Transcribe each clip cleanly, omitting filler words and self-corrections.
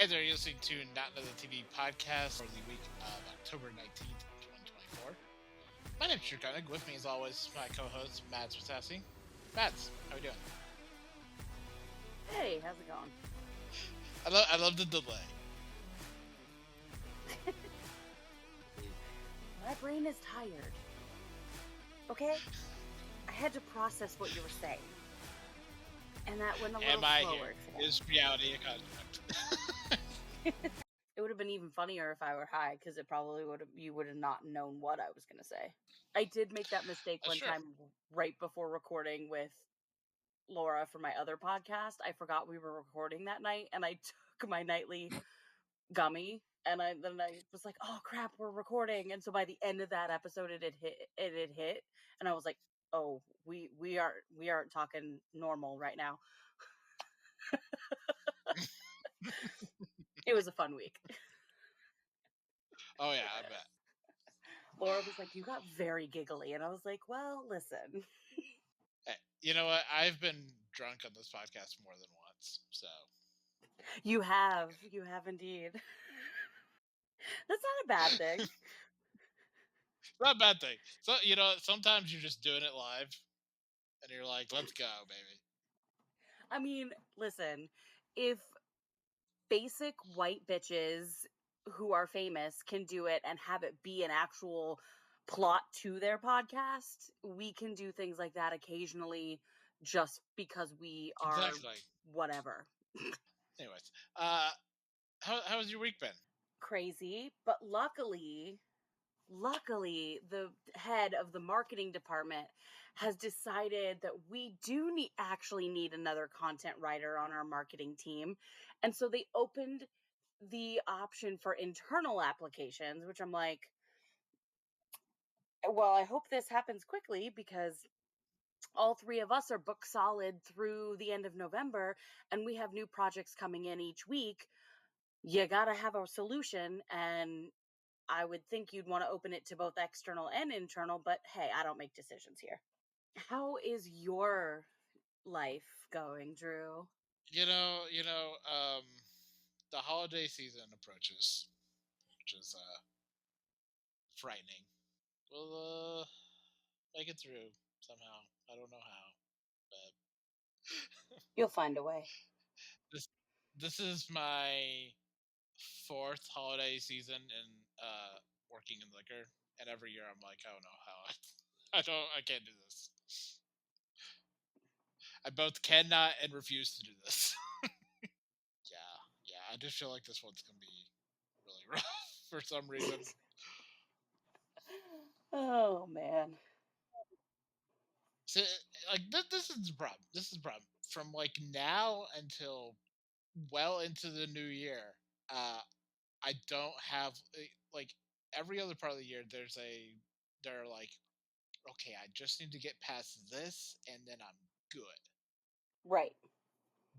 Hey there, you're listening to Not Another TV podcast for the week of October 19th, 2024. My name's Shirkonig. With me, as always, my co-host, Mads Feces. Mads, how are we doing? Hey, how's it going? I love the delay. My brain is tired. Okay? I had to process what you were saying. And that went a little slower today. Is reality a construct? It would have been even funnier if I were high, because it probably you would have not known what I was going to say. I did make that mistake one time right before recording with Lara for my other podcast. I forgot we were recording that night, and I took my nightly gummy, and then I was like, oh crap, we're recording. And so by the end of that episode, it had hit, and I was like, oh, we aren't talking normal right now. It was a fun week. Oh yeah, I bet. Laura was like, you got very giggly, and I was like, well, listen. Hey, you know what? I've been drunk on this podcast more than once, so. You have indeed. That's not a bad thing. It's not a bad thing. So, sometimes you're just doing it live, and you're like, let's go, baby. I mean, listen, if basic white bitches who are famous can do it and have it be an actual plot to their podcast, we can do things like that occasionally just because we are whatever. Anyways, how has your week been? Crazy, but luckily the head of the marketing department has decided that we do actually need another content writer on our marketing team. And so they opened the option for internal applications, which I'm like, well, I hope this happens quickly, because all three of us are booked solid through the end of November, and we have new projects coming in each week. You got to have a solution, and I would think you'd want to open it to both external and internal, but hey, I don't make decisions here. How is your life going, Drew? The holiday season approaches, which is frightening. We'll make it through somehow. I don't know how, but You'll find a way. This is my fourth holiday season in working in liquor, and every year I'm like, I don't know how I can't do this. I both cannot and refuse to do this. Yeah, I just feel like this one's gonna be really rough for some reason. Oh man. So, like, this is the problem. This is the problem. From like now until well into the new year, I don't have like every other part of the year. They're like, okay, I just need to get past this, and then I'm good. Right.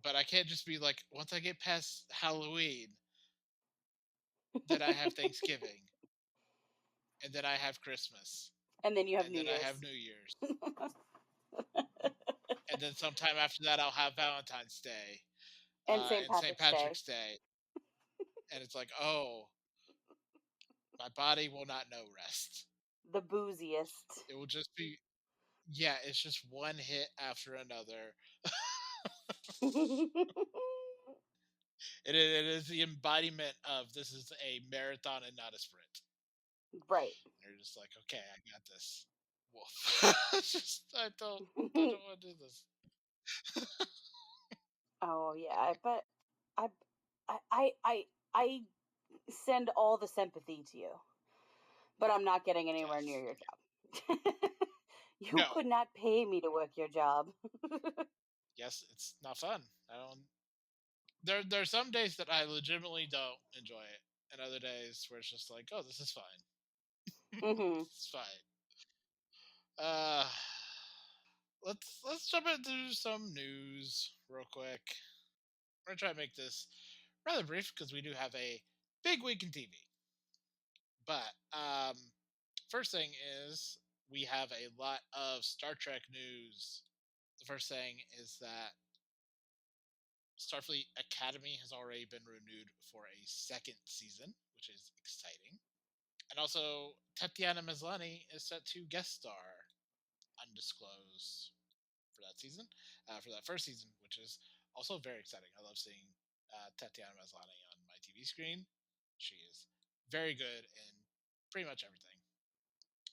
But I can't just be like, once I get past Halloween, then I have Thanksgiving, and then I have Christmas, and then you have New Year's. Then I have New Year's, and then sometime after that I'll have Valentine's Day and St. Patrick's Day. And it's like, oh, my body will not know rest. The booziest. It will just be, yeah, it's just one hit after another. It is the embodiment of this is a marathon and not a sprint. Right. You're just like, okay, I got this. Wolf. I don't want to do this. Oh yeah, but I send all the sympathy to you, but I'm not getting anywhere near your job. You could not pay me to work your job. Yes, it's not fun. I don't. There are some days that I legitimately don't enjoy it, and other days where it's just like, oh, this is fine. Mm-hmm. It's fine. Let's jump into some news real quick. We're gonna try to make this rather brief because we do have a big week in TV. But first thing is we have a lot of Star Trek news. The first thing is that Starfleet Academy has already been renewed for a second season, which is exciting. And also, Tatiana Maslany is set to guest star, undisclosed, for that season, for that first season, which is also very exciting. I love seeing Tatiana Maslany on my TV screen. She is very good in pretty much everything.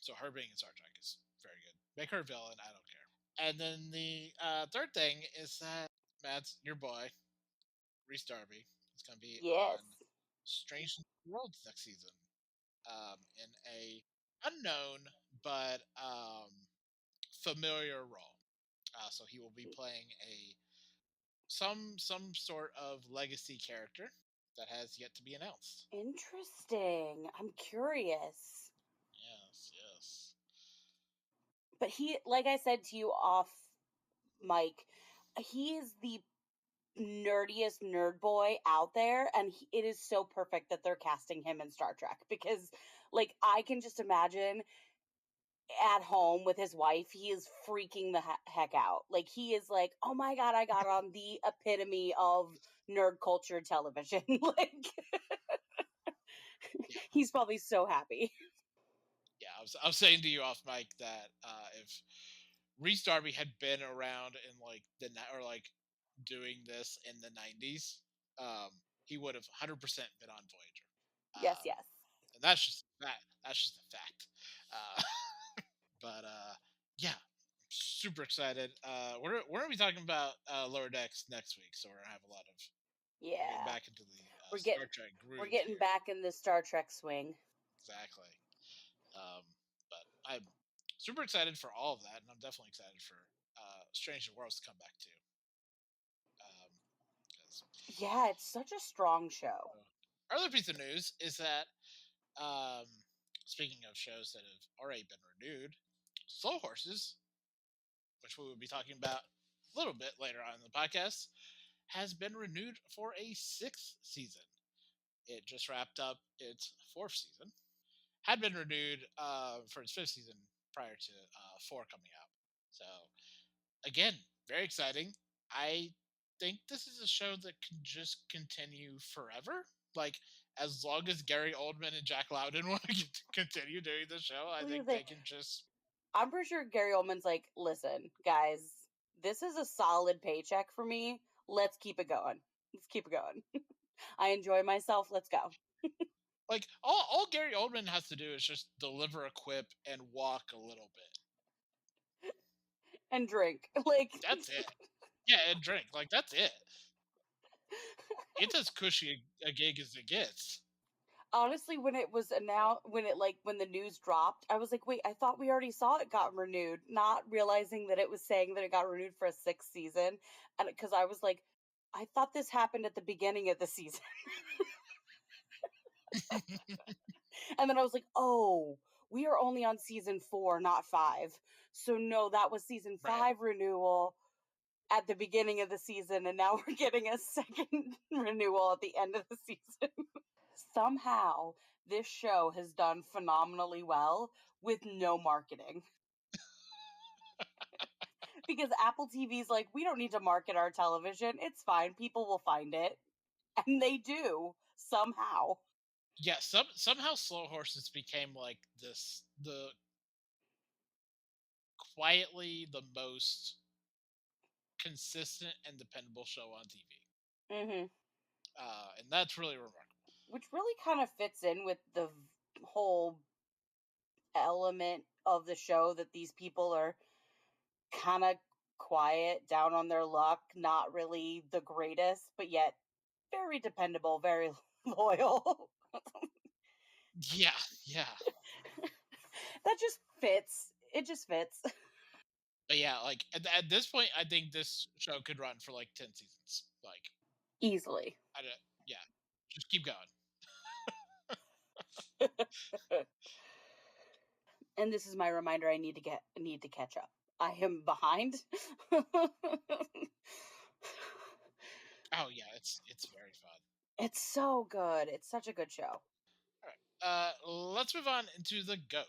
So her being in Star Trek is very good. Make her a villain, I don't care. And then the third thing is that Matt's your boy, Reese Darby, is going to be Yes. on Strange Worlds next season, in a unknown but familiar role. So he will be playing a some sort of legacy character that has yet to be announced. Interesting. I'm curious. Yes, yes. But he, like I said to you off mic, he is the nerdiest nerd boy out there, and it is so perfect that they're casting him in Star Trek, because like I can just imagine at home with his wife, he is freaking the heck out. Like he is like, "Oh my god, I got on the epitome of nerd culture television." Like Yeah, he's probably so happy. yeah. I was saying to you off mic that if Reese Darby had been around in like or like doing this in the '90s, he would have 100% been on Voyager. Yes, Um, yes. and that's just that. That's just a fact. Uh, but yeah, super excited. We're gonna be talking about Lower Decks next week, so we're gonna have a lot of. We're getting Yeah. back into the We're Star getting Trek we're groove getting here. back in the Star Trek swing. Exactly. Um, but I'm super excited for all of that, and I'm definitely excited for Strange New Worlds to come back too. 'Cause, Yeah, it's such a strong show. our other piece of news is that, um, speaking of shows that have already been renewed, Slow Horses, which we will be talking about a little bit later on in the podcast, has been renewed for a sixth season. It just wrapped up its fourth season. Had been renewed for its fifth season prior to four coming out. So again, very exciting. I think this is a show that can just continue forever. Like as long as Gary Oldman and Jack Loudon want to continue doing the show, I think they can just. I'm pretty sure Gary Oldman's like, listen, guys, this is a solid paycheck for me. Let's keep it going. Let's keep it going. I enjoy myself. Let's go. Like all Gary Oldman has to do is just deliver a quip and walk a little bit. And drink. Like, That's it. Yeah, and drink. Like that's it. It's as cushy a gig as it gets. honestly, when it was announced, when the news dropped, I was like, wait, I thought we already saw it got renewed, not realizing that it was saying that it got renewed for a sixth season. And because I was like, I thought this happened at the beginning of the season. And then I was like, oh, we are only on season 4, not 5. So no, that was season Right. 5 renewal at the beginning of the season, and now we're getting a second renewal at the end of the season. Somehow, this show has done phenomenally well with no marketing. Because Apple TV's like, we don't need to market our television. It's fine. People will find it. And they do, somehow. Yeah, somehow Slow Horses became like the quietly the most consistent and dependable show on TV. Hmm. And that's really remarkable. Which really kind of fits in with the whole element of the show that these people are kind of quiet, down on their luck, not really the greatest, but yet very dependable, very loyal. Yeah, yeah. That just fits. It just fits. But yeah, like at this point, I think this show could run for like 10 seasons. Like, Easily. I don't, yeah, just keep going. And this is my reminder, I need to catch up. I am behind. Oh yeah, it's very fun. It's so good. It's such a good show. All right, let's move on into the goat.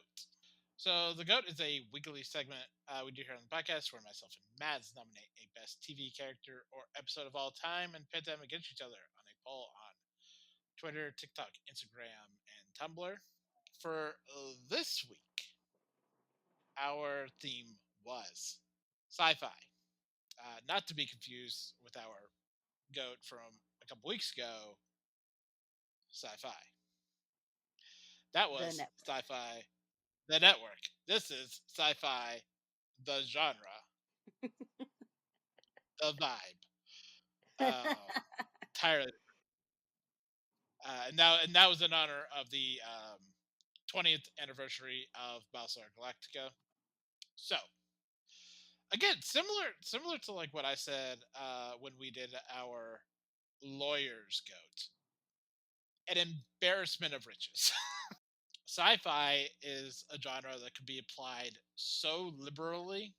So the GOAT is a weekly segment we do here on the podcast where myself and Mads nominate a best TV character or episode of all time and pit them against each other on a poll on Twitter, TikTok, Instagram, and Tumblr. For this week, our theme was sci-fi. Not to be confused with our GOAT from a couple weeks ago, sci-fi. That The was network. sci-fi, the network. This is sci-fi, the genre, the vibe. Entirely. And that was in honor of the 20th anniversary of Battlestar Galactica. So again, similar to like what I said when we did our lawyer's goat, an embarrassment of riches. Sci-fi is a genre that can be applied so liberally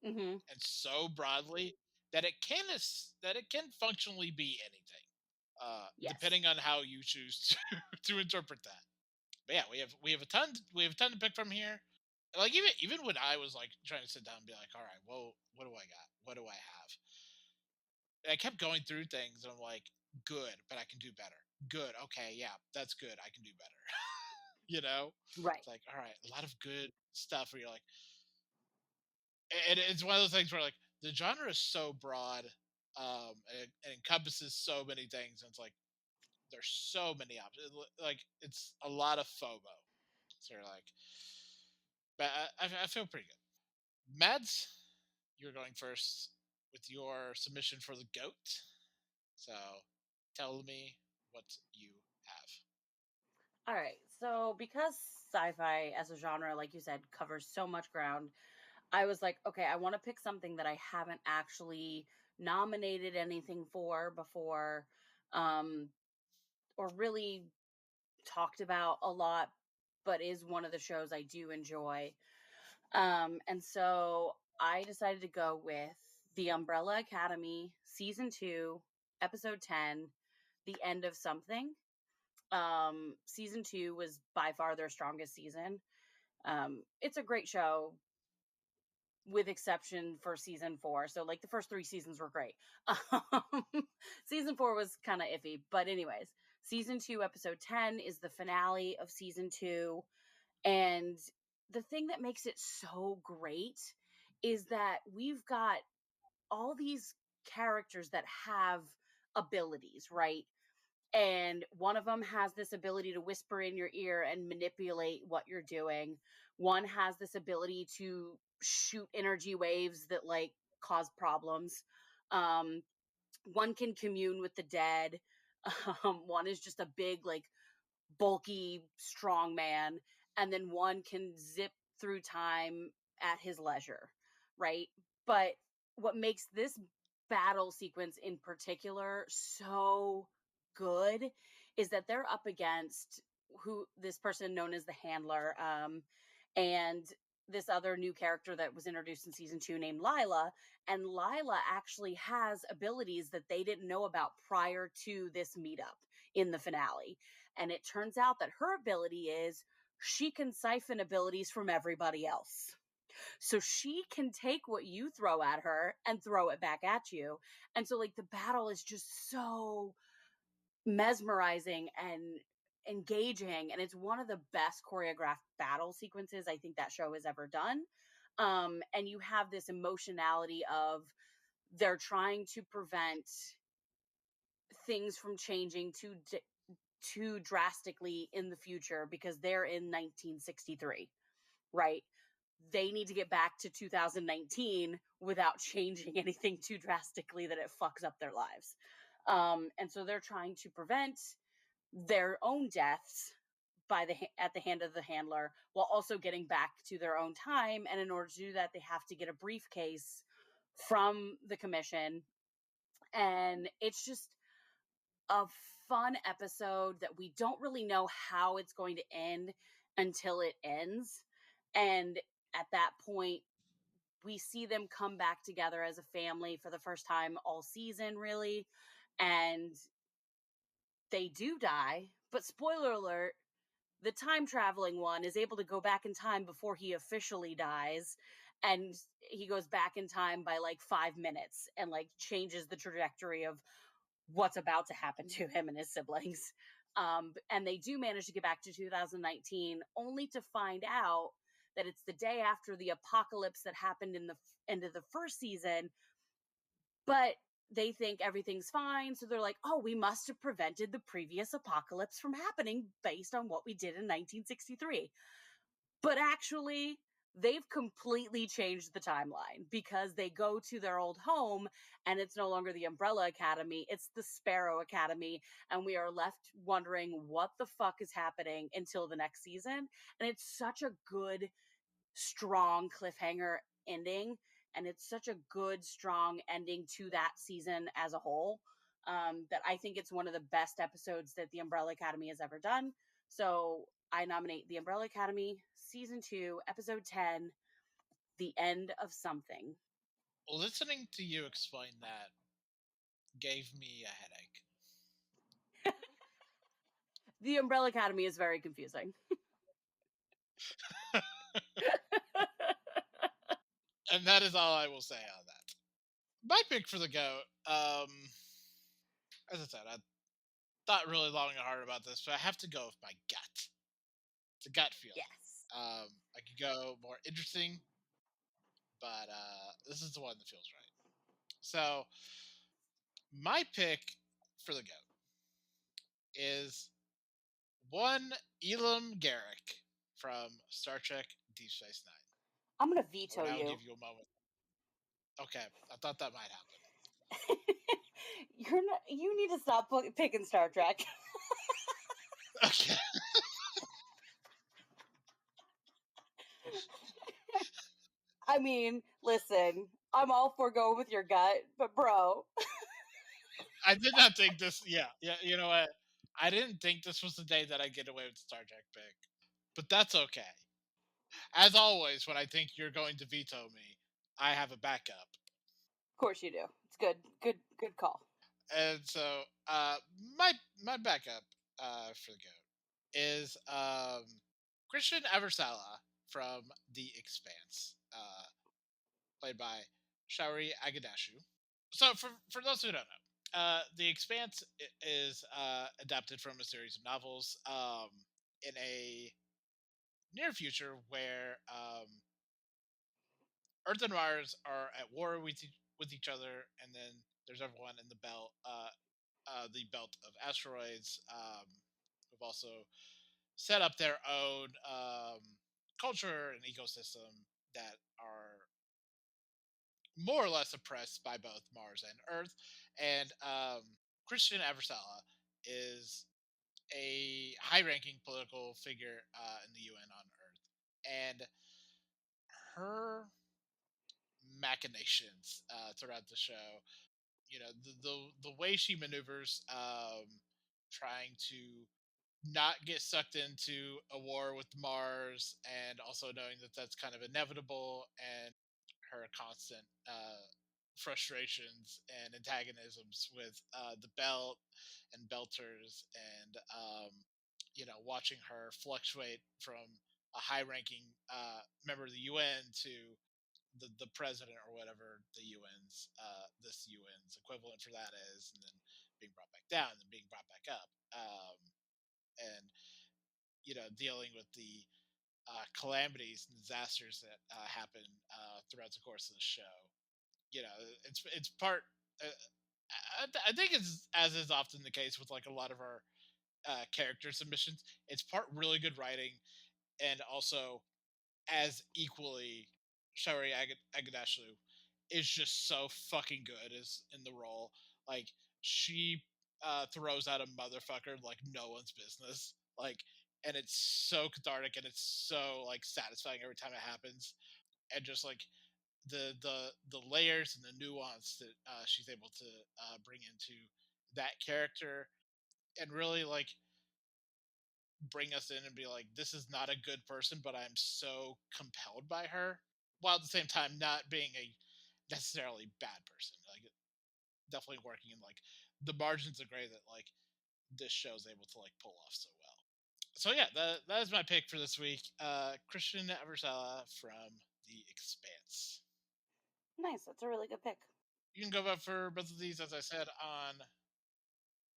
Hmm. and so broadly that that it can functionally be anything, Yes. depending on how you choose to interpret that. But yeah, we have a ton to pick from here. Like even when I was like trying to sit down and be like, all right, well, what do I got? What do I have? And I kept going through things, and I'm like, good, but I can do better. Good, okay, yeah, that's good. I can do better. you know, Right. it's like, all right, a lot of good stuff where you're like, and it's one of those things where like the genre is so broad, and it encompasses so many things, and it's like there's so many options. Like it's a lot of FOMO. So you're like, but I feel pretty good. Mads, you're going first with your submission for the goat. So tell me what you have. All right. So because sci-fi as a genre, like you said, covers so much ground, I was like, okay, I want to pick something that I haven't actually nominated anything for before, um, or really talked about a lot, but is one of the shows I do enjoy. And so I decided to go with The Umbrella Academy, season 2, episode 10, The End of Something. Season 2 was by far their strongest season. It's a great show with exception for season 4. So like the first 3 seasons were great. Um, season 4 was kind of iffy, but anyways, season 2 episode 10 is the finale of season 2, and the thing that makes it so great is that we've got all these characters that have abilities, right? And one of them has this ability to whisper in your ear and manipulate what you're doing. One has this ability to shoot energy waves that like cause problems. Um, one can commune with the dead. One is just a big like bulky, strong man, and then one can zip through time at his leisure, right? But what makes this battle sequence in particular so good is that they're up against who this person known as the handler, and this other new character that was introduced in season 2 named Lila. And Lila actually has abilities that they didn't know about prior to this meetup in the finale. And it turns out that her ability is she can siphon abilities from everybody else. So she can take what you throw at her and throw it back at you. And so, like, the battle is just so mesmerizing and engaging. And it's one of the best choreographed battle sequences I think that show has ever done. And you have this emotionality of they're trying to prevent things from changing too drastically in the future because they're in 1963, right? They need to get back to 2019 without changing anything too drastically that it fucks up their lives. And so they're trying to prevent their own deaths at the hand of the handler while also getting back to their own time. And in order to do that, they have to get a briefcase from the commission. And it's just a fun episode that we don't really know how it's going to end until it ends. And at that point, we see them come back together as a family for the first time all season, really. And they do die, but spoiler alert, the time traveling one is able to go back in time before he officially dies, and he goes back in time by like 5 minutes and like changes the trajectory of what's about to happen to him and his siblings. And they do manage to get back to 2019, only to find out that it's the day after the apocalypse that happened in the end of the first season. But they think everything's fine, so they're like, "Oh, we must have prevented the previous apocalypse from happening based on what we did in 1963." But actually, they've completely changed the timeline because they go to their old home and it's no longer the Umbrella Academy, it's the Sparrow Academy. And we are left wondering what the fuck is happening until the next season. And it's such a good, strong cliffhanger ending. And it's such a good, strong ending to that season as a whole, that I think it's one of the best episodes that the Umbrella Academy has ever done. So I nominate The Umbrella Academy, Season 2, Episode 10, The End of Something. Listening to you explain that gave me a headache. The Umbrella Academy is very confusing. And that is all I will say on that. My pick for the goat, as I said, I thought really long and hard about this, but I have to go with my gut. It's a gut feeling. Yes. I could go more interesting, but this is the one that feels right. So my pick for the goat is one Elam Garrick from Star Trek Deep Space Nine. I'm going to I will veto now you. give you a moment. Okay, I thought that might happen. You need to stop picking Star Trek. Okay. I mean, listen, I'm all for going with your gut, but bro. I did not think this. Yeah, yeah. You know what? I didn't think this was the day that I get away with the Star Trek pick, but that's okay. As always, when I think you're going to veto me, I have a backup. Of course you do. It's good. Good call. And so, my backup for the goat is Chrisjen Avasarala from The Expanse, played by Shauri Agadashu. So, for those who don't know, The Expanse is adapted from a series of novels in a near future where Earth and Mars are at war with each other, and then there's everyone in the belt of asteroids, who've also set up their own culture and ecosystem that are more or less oppressed by both Mars and Earth. And Chrisjen Avasarala is a high-ranking political figure in the UN on Earth, and her machinations throughout the show. You know, the way she maneuvers, trying to not get sucked into a war with Mars, and also knowing that that's kind of inevitable, and her constant frustrations and antagonisms with the belt and belters, and watching her fluctuate from a high-ranking member of the UN to the president or whatever this UN's equivalent for that is, and then being brought back down and being brought back up, and dealing with the calamities and disasters that happen throughout the course of the show. It's part. Uh, I think it's, as is often the case with like a lot of our character submissions, it's part really good writing, and also as equally Shari Agadashlu is just so fucking good as in the role. Like, she throws out a motherfucker like no one's business. Like, and it's so cathartic, and it's so like satisfying every time it happens. And just like the layers and the nuance that she's able to bring into that character, and really like bring us in and be like, this is not a good person, but I'm so compelled by her, while at the same time not being a necessarily bad person. Like, definitely working in like the margins of gray that like this show's able to like pull off so well. So yeah, that is my pick for this week. Chrisjen Avasarala from the Expanse. Nice. That's a really good pick. You can go vote for both of these, as I said, on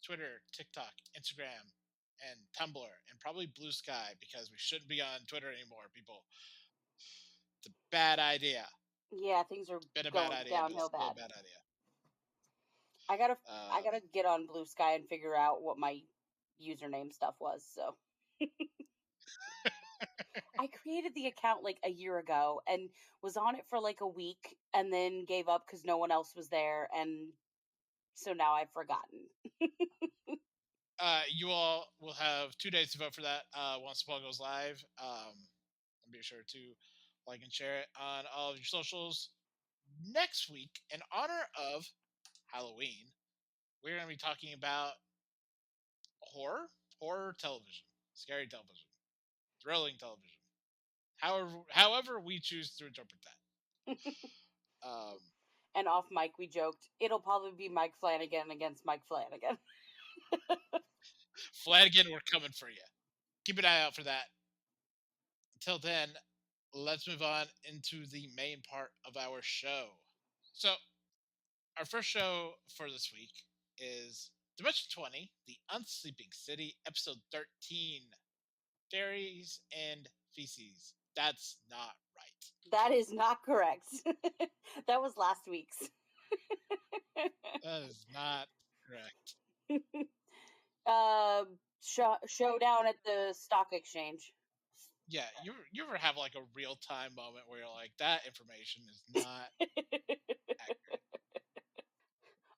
Twitter, TikTok, Instagram, and Tumblr, and probably Blue Sky because we shouldn't be on Twitter anymore, people. It's a bad idea. Yeah, things are Been a bad going idea, but it's downhill still a bad. bad idea. I gotta I Um, gotta get on Blue Sky and figure out what my username stuff was. So I created the account like a year ago and was on it for like a week and then gave up because no one else was there, and so now I've forgotten. you all will have 2 days to vote for that once the poll goes live. And be sure to like and share it on all of your socials. Next week, in honor of Halloween, we're going to be talking about horror television, scary television, thrilling television. However we choose to interpret that. And off mic, we joked it'll probably be Mike Flanagan against Mike Flanagan. Flanagan, we're coming for you. Keep an eye out for that. Until then, let's move on into the main part of our show. So, our first show for this week is Dimension 20, The Unsleeping City, Episode 13, Faeries and Feces. That's not right. That is not correct. That was last week's. That is not correct. Showdown at the stock exchange. Yeah, you ever have like a real time moment where you're like, that information is not accurate.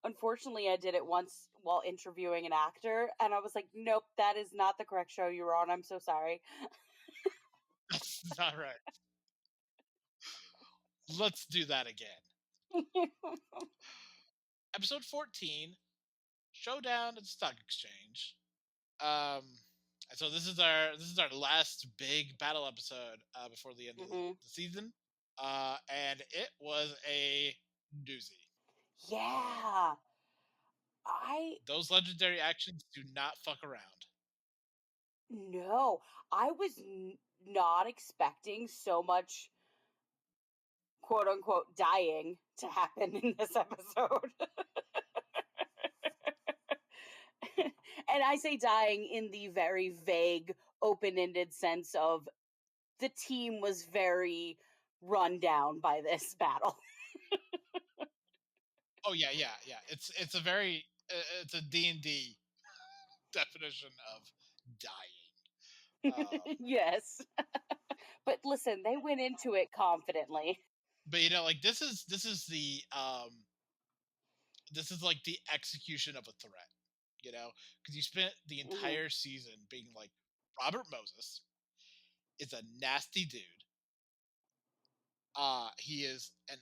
Unfortunately, I did it once while interviewing an actor, and I was like, nope, that is not the correct show you were on. I'm so sorry. That's not right. Let's do that again. Episode 14, Showdown at the Stock Exchange. Um, so this is our last big battle episode before the end of hmm the season, and it was a doozy. Um, Yeah, I those legendary actions do not fuck around. no, I was not expecting so much quote unquote dying to happen in this episode. And I say dying in the very vague, open ended sense of the team was very run down by this battle. Oh yeah, yeah, yeah. It's a very it's a D&D definition of dying. Yes. But listen, they went into it confidently. But like this is like the execution of a threat. Because you spent the hmm entire season being like, Robert Moses is a nasty dude. He is an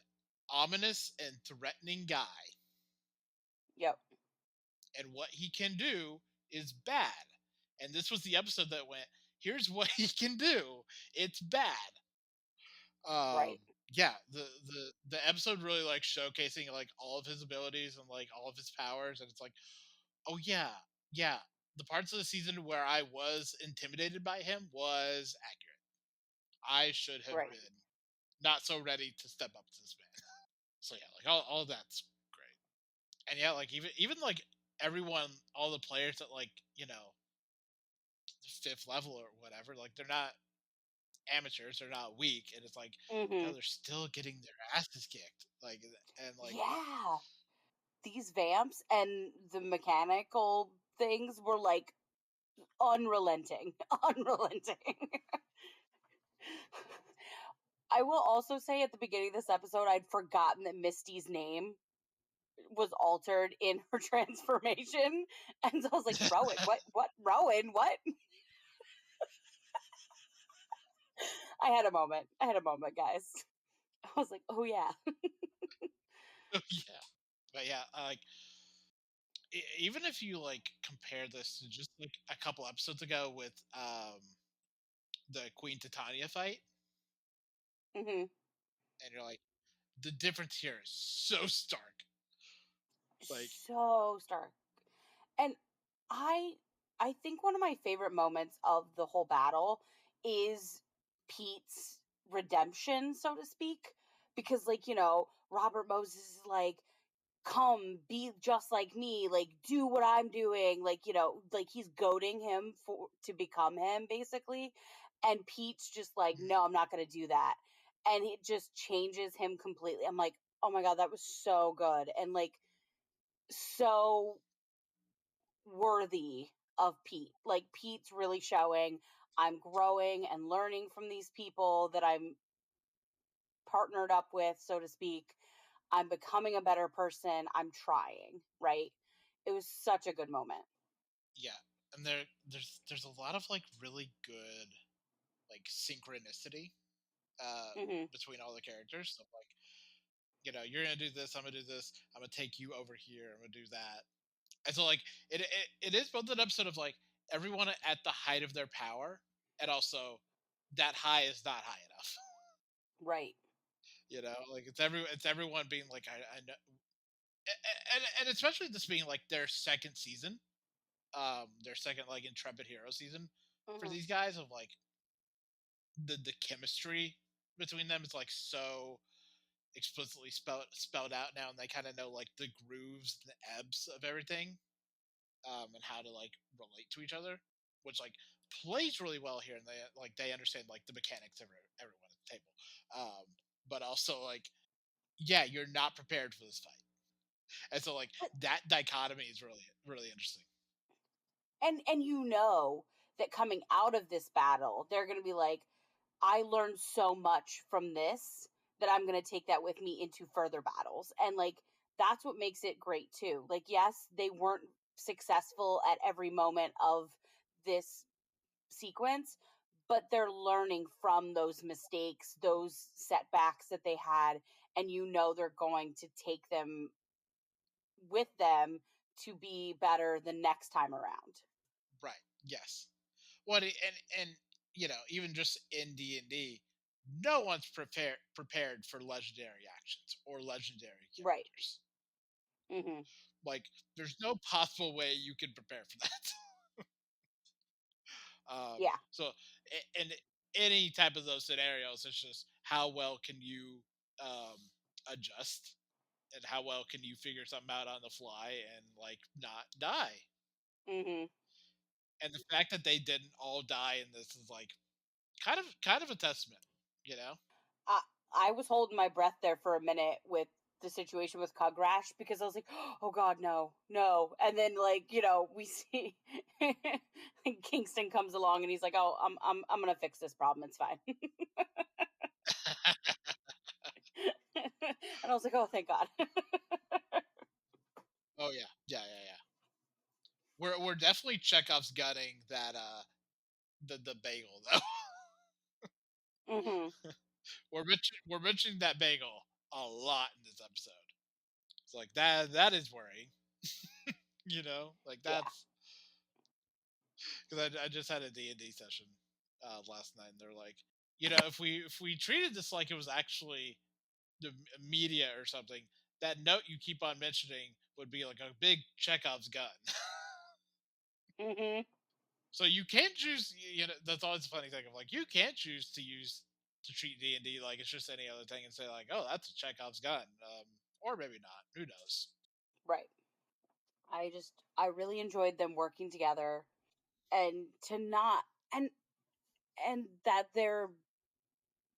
ominous and threatening guy, Yep. and what he can do is bad. And this was the episode that went, here's what he can do. It's bad. Right. Yeah, the episode really like showcasing like all of his abilities and like all of his powers, and it's like, oh yeah, yeah. The parts of the season where I was intimidated by him was accurate. I should have Right. been not so ready to step up to this man. So yeah, like all of that's great. And yeah, like even like everyone, all the players at like, fifth level or whatever, like they're not amateurs, they're not weak, and it's like, hmm they're still getting their asses kicked. Like, and like, Yeah. These vamps and the mechanical things were like unrelenting. Unrelenting. I will also say at the beginning of this episode, I'd forgotten that Misty's name was altered in her transformation. And so I was like, Rowan, what, Rowan, what? I had a moment, guys. I was like, oh yeah. yeah, but yeah, like even if you like compare this to just like a couple episodes ago with the Queen Titania fight, hmm and you're like, the difference here is so stark. Like, So stark. And I I think one of my favorite moments of the whole battle is Pete's redemption, so to speak. Because, like, Robert Moses is like, come be just like me, like, do what I'm doing. Like, like he's goading him to become him, basically. And Pete's just like, Mhm. no, I'm not going to do that. And it just changes him completely. I'm like, oh my God, that was so good. And like, so worthy of Pete. Like Pete's really showing I'm growing and learning from these people that I'm partnered up with, so to speak. I'm becoming a better person. I'm trying, right? It was such a good moment. Yeah, and there's a lot of like really good like synchronicity Mhm. between all the characters. So like, you're gonna do this, I'm gonna do this, I'm gonna take you over here, I'm gonna do that. And so like it is both an episode of like everyone at the height of their power, and also that high is not high enough. Right. Like it's everyone being like I know, and especially this being like their second season, their second like intrepid hero season for Mhm. these guys of like the chemistry between them is like so explicitly spelled out now, and they kind of know like the grooves, the ebbs of everything, and how to like relate to each other, which like plays really well here, and they understand like the mechanics of everyone at the table, but also like yeah, you're not prepared for this fight, and so like But that dichotomy is really really interesting. and that coming out of this battle, they're going to be like, I learned so much from this that I'm going to take that with me into further battles. And like that's what makes it great too. Like yes, they weren't successful at every moment of this sequence, but they're learning from those mistakes, those setbacks that they had, and they're going to take them with them to be better the next time around. Right, yes. What and even just in D&D, no one's prepared for legendary actions or legendary Right. characters. Mhm. Like there's no possible way you can prepare for that. Yeah. So in any type of those scenarios, it's just how well can you um, adjust, and how well can you figure something out on the fly and like not die. Mhm. And the fact that they didn't all die in this is like kind of a testament, you know. I I was holding my breath there for a minute with the situation with Cugrash because I was like, "Oh God, no, no!" And then, like, we see Kingston comes along and he's like, "Oh, I'm gonna fix this problem. It's fine." And I was like, "Oh, thank God." Oh yeah, yeah, yeah, yeah. We're definitely Chekhov's gunning that the bagel though. Mhm. We're mentioning that bagel a lot in this episode. It's like that is worrying, like Yeah. that's because I just had a D&D session last night, and they're like, if we treated this like it was actually the media or something, that note you keep on mentioning would be like a big Chekhov's gun. Mhm. So you can't choose. That's always a funny thing of like you can't choose to treat D&D like it's just any other thing and say like, oh, that's a Chekhov's gun, or maybe not. Who knows? Right. I really enjoyed them working together and to not and that their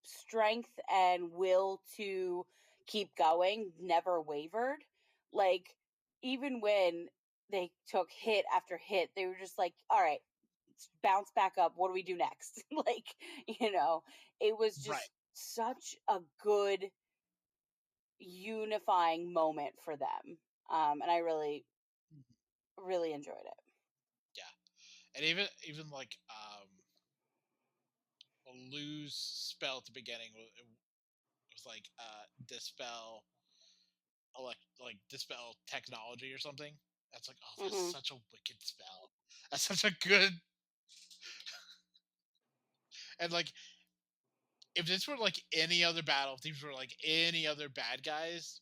strength and will to keep going never wavered. Like, even when they took hit after hit, they were just like, all right, let's bounce back up. What do we do next? Like, it was Right. just such a good unifying moment for them. And I really, Mhm. really enjoyed it. Yeah, and even like a lose spell at the beginning was like dispel like dispel technology or something. That's like, oh, that's Hmm. such a wicked spell. That's such a good. And like if this were like any other battle, if these were like any other bad guys,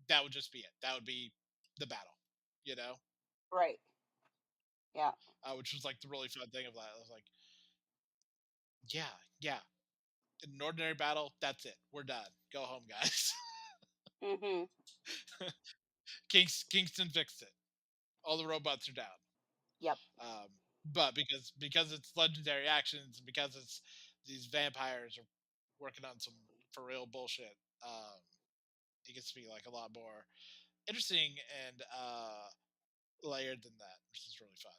that would just be it. That would be the battle, you know? Right. Yeah. which was like the really fun thing of that. I was like, yeah, yeah. In an ordinary battle, that's it. We're done. Go home, guys. Mhm. Kingston fixed it. All the robots are down. Yep. But because it's legendary actions, and because it's these vampires are working on some for real bullshit, it gets to be like a lot more interesting and layered than that, which is really fun.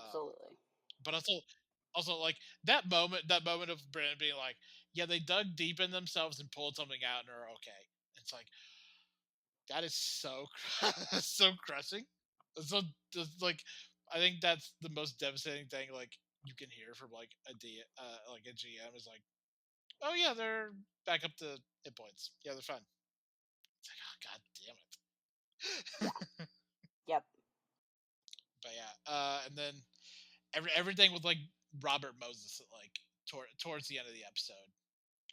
Absolutely. But also like that moment of Brandon being like, yeah, they dug deep in themselves and pulled something out and are okay. It's like that is so so crushing. So just like I think that's the most devastating thing like you can hear from like like a GM is like, oh yeah, they're back up to hit points. Yeah, they're fine. It's like, oh god damn Yeah. it. Yep. But yeah, and then everything with like Robert Moses like towards the end of the episode.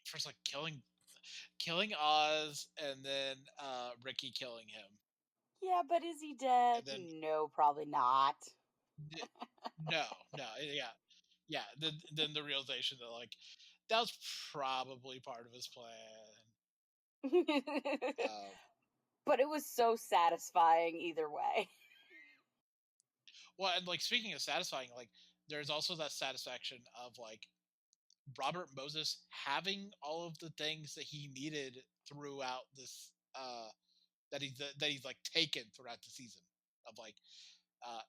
First, like killing Oz, and then Ricky killing him, Yeah, but is he dead? and then No, probably not. no, no, yeah, yeah. Then the realization that like that was probably part of his plan. Um, But it was so satisfying either way. well, and like speaking of satisfying, like there's also that satisfaction of like Robert Moses having all of the things that he needed throughout this that he's like taken throughout the season of like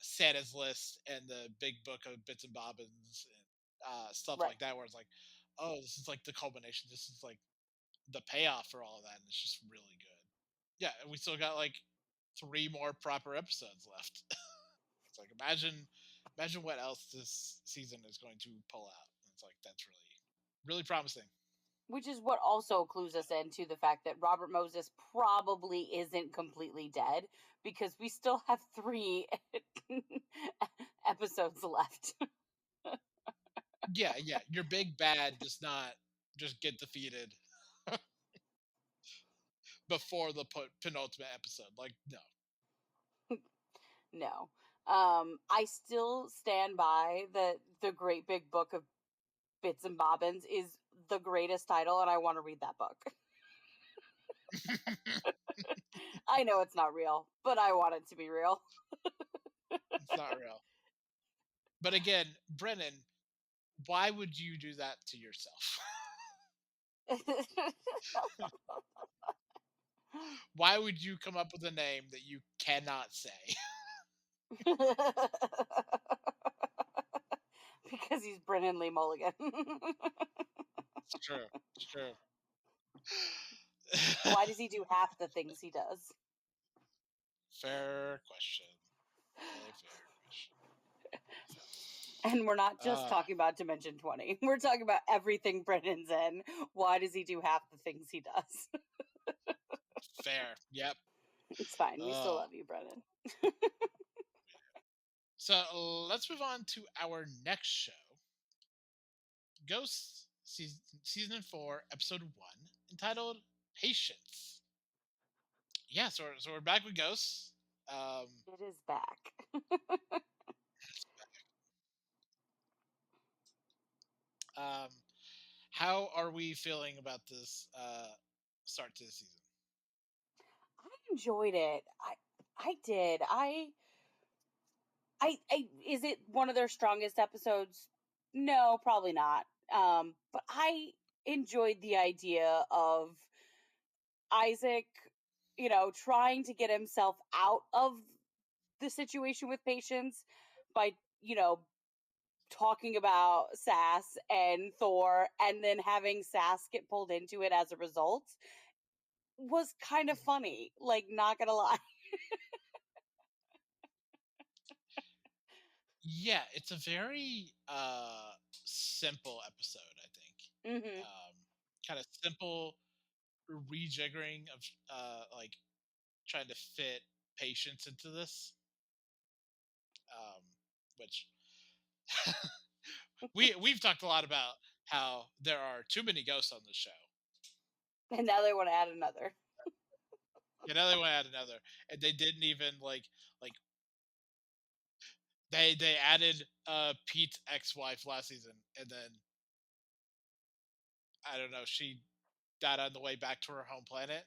Santa's list and the big book of bits and bobbins and stuff Right. like that where it's like, oh, this is like the culmination, this is like the payoff for all of that, and it's just really good. Yeah, and we still got like 3 more proper episodes left. It's like imagine what else this season is going to pull out. It's like that's really promising. Which is what also clues us into the fact that Robert Moses probably isn't completely dead because we still have 3 episodes left. Yeah, yeah, your big bad does not just get defeated before the penultimate episode. Like, no. No. I still stand by that the Great Big Book of Bits and Bobbins is the greatest title, and I want to read that book. I know it's not real, but I want it to be real. It's not real. But again, Brennan, why would you do that to yourself? Why would you come up with a name that you cannot say? Because he's Brennan Lee Mulligan. It's true. It's true. Why does he do half the things he does? Fair question. A fair question. And we're not just Uh, talking about Dimension 20. We're talking about everything Brennan's in. Why does he do half the things he does? fair. Yep. It's fine. We still Uh, love you, Brennan. so let's move on to our next show, Ghosts, season 4, episode 1, entitled Patience. Yeah, so we're back with Ghosts. Um, It is back. um, how are we feeling about this start to the season? I enjoyed it. I did. I is it one of their strongest episodes? No, probably not. But I enjoyed the idea of Isaac, trying to get himself out of the situation with Patience by, talking about Sass and Thor and then having Sass get pulled into it as a result was kind of Mhm. funny. Like, not gonna lie. Yeah, it's a very simple episode, I think. Hmm. Kind of simple rejiggering of like trying to fit patience into this, um, which we've talked a lot about how there are too many ghosts on this show. And now they want to add another. You know, they want to add another, and they didn't even like They added Pete's ex-wife last season, and then I don't know, she died on the way back to her home planet.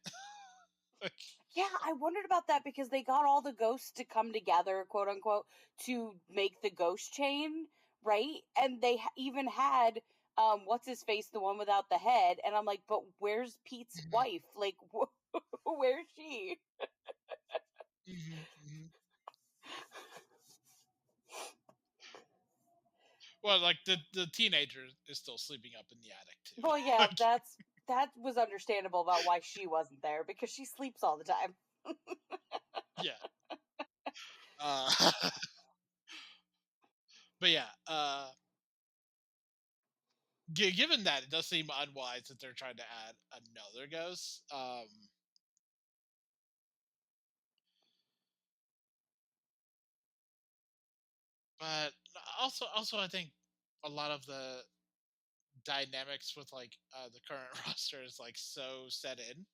Like, Yeah, I wondered about that because they got all the ghosts to come together, quote unquote, to make the ghost chain, right? And they even had what's his face, the one without the head, and I'm like, but where's Pete's mhm, wife? Like, where's she? mhm, mhm. Well, like the teenager is still sleeping up in the attic too. Well, yeah, Like, that was understandable about why she wasn't there because she sleeps all the time. yeah. Uh, but yeah, given that it does seem unwise that they're trying to add another ghost, but also I think a lot of the dynamics with like the current roster is like so set in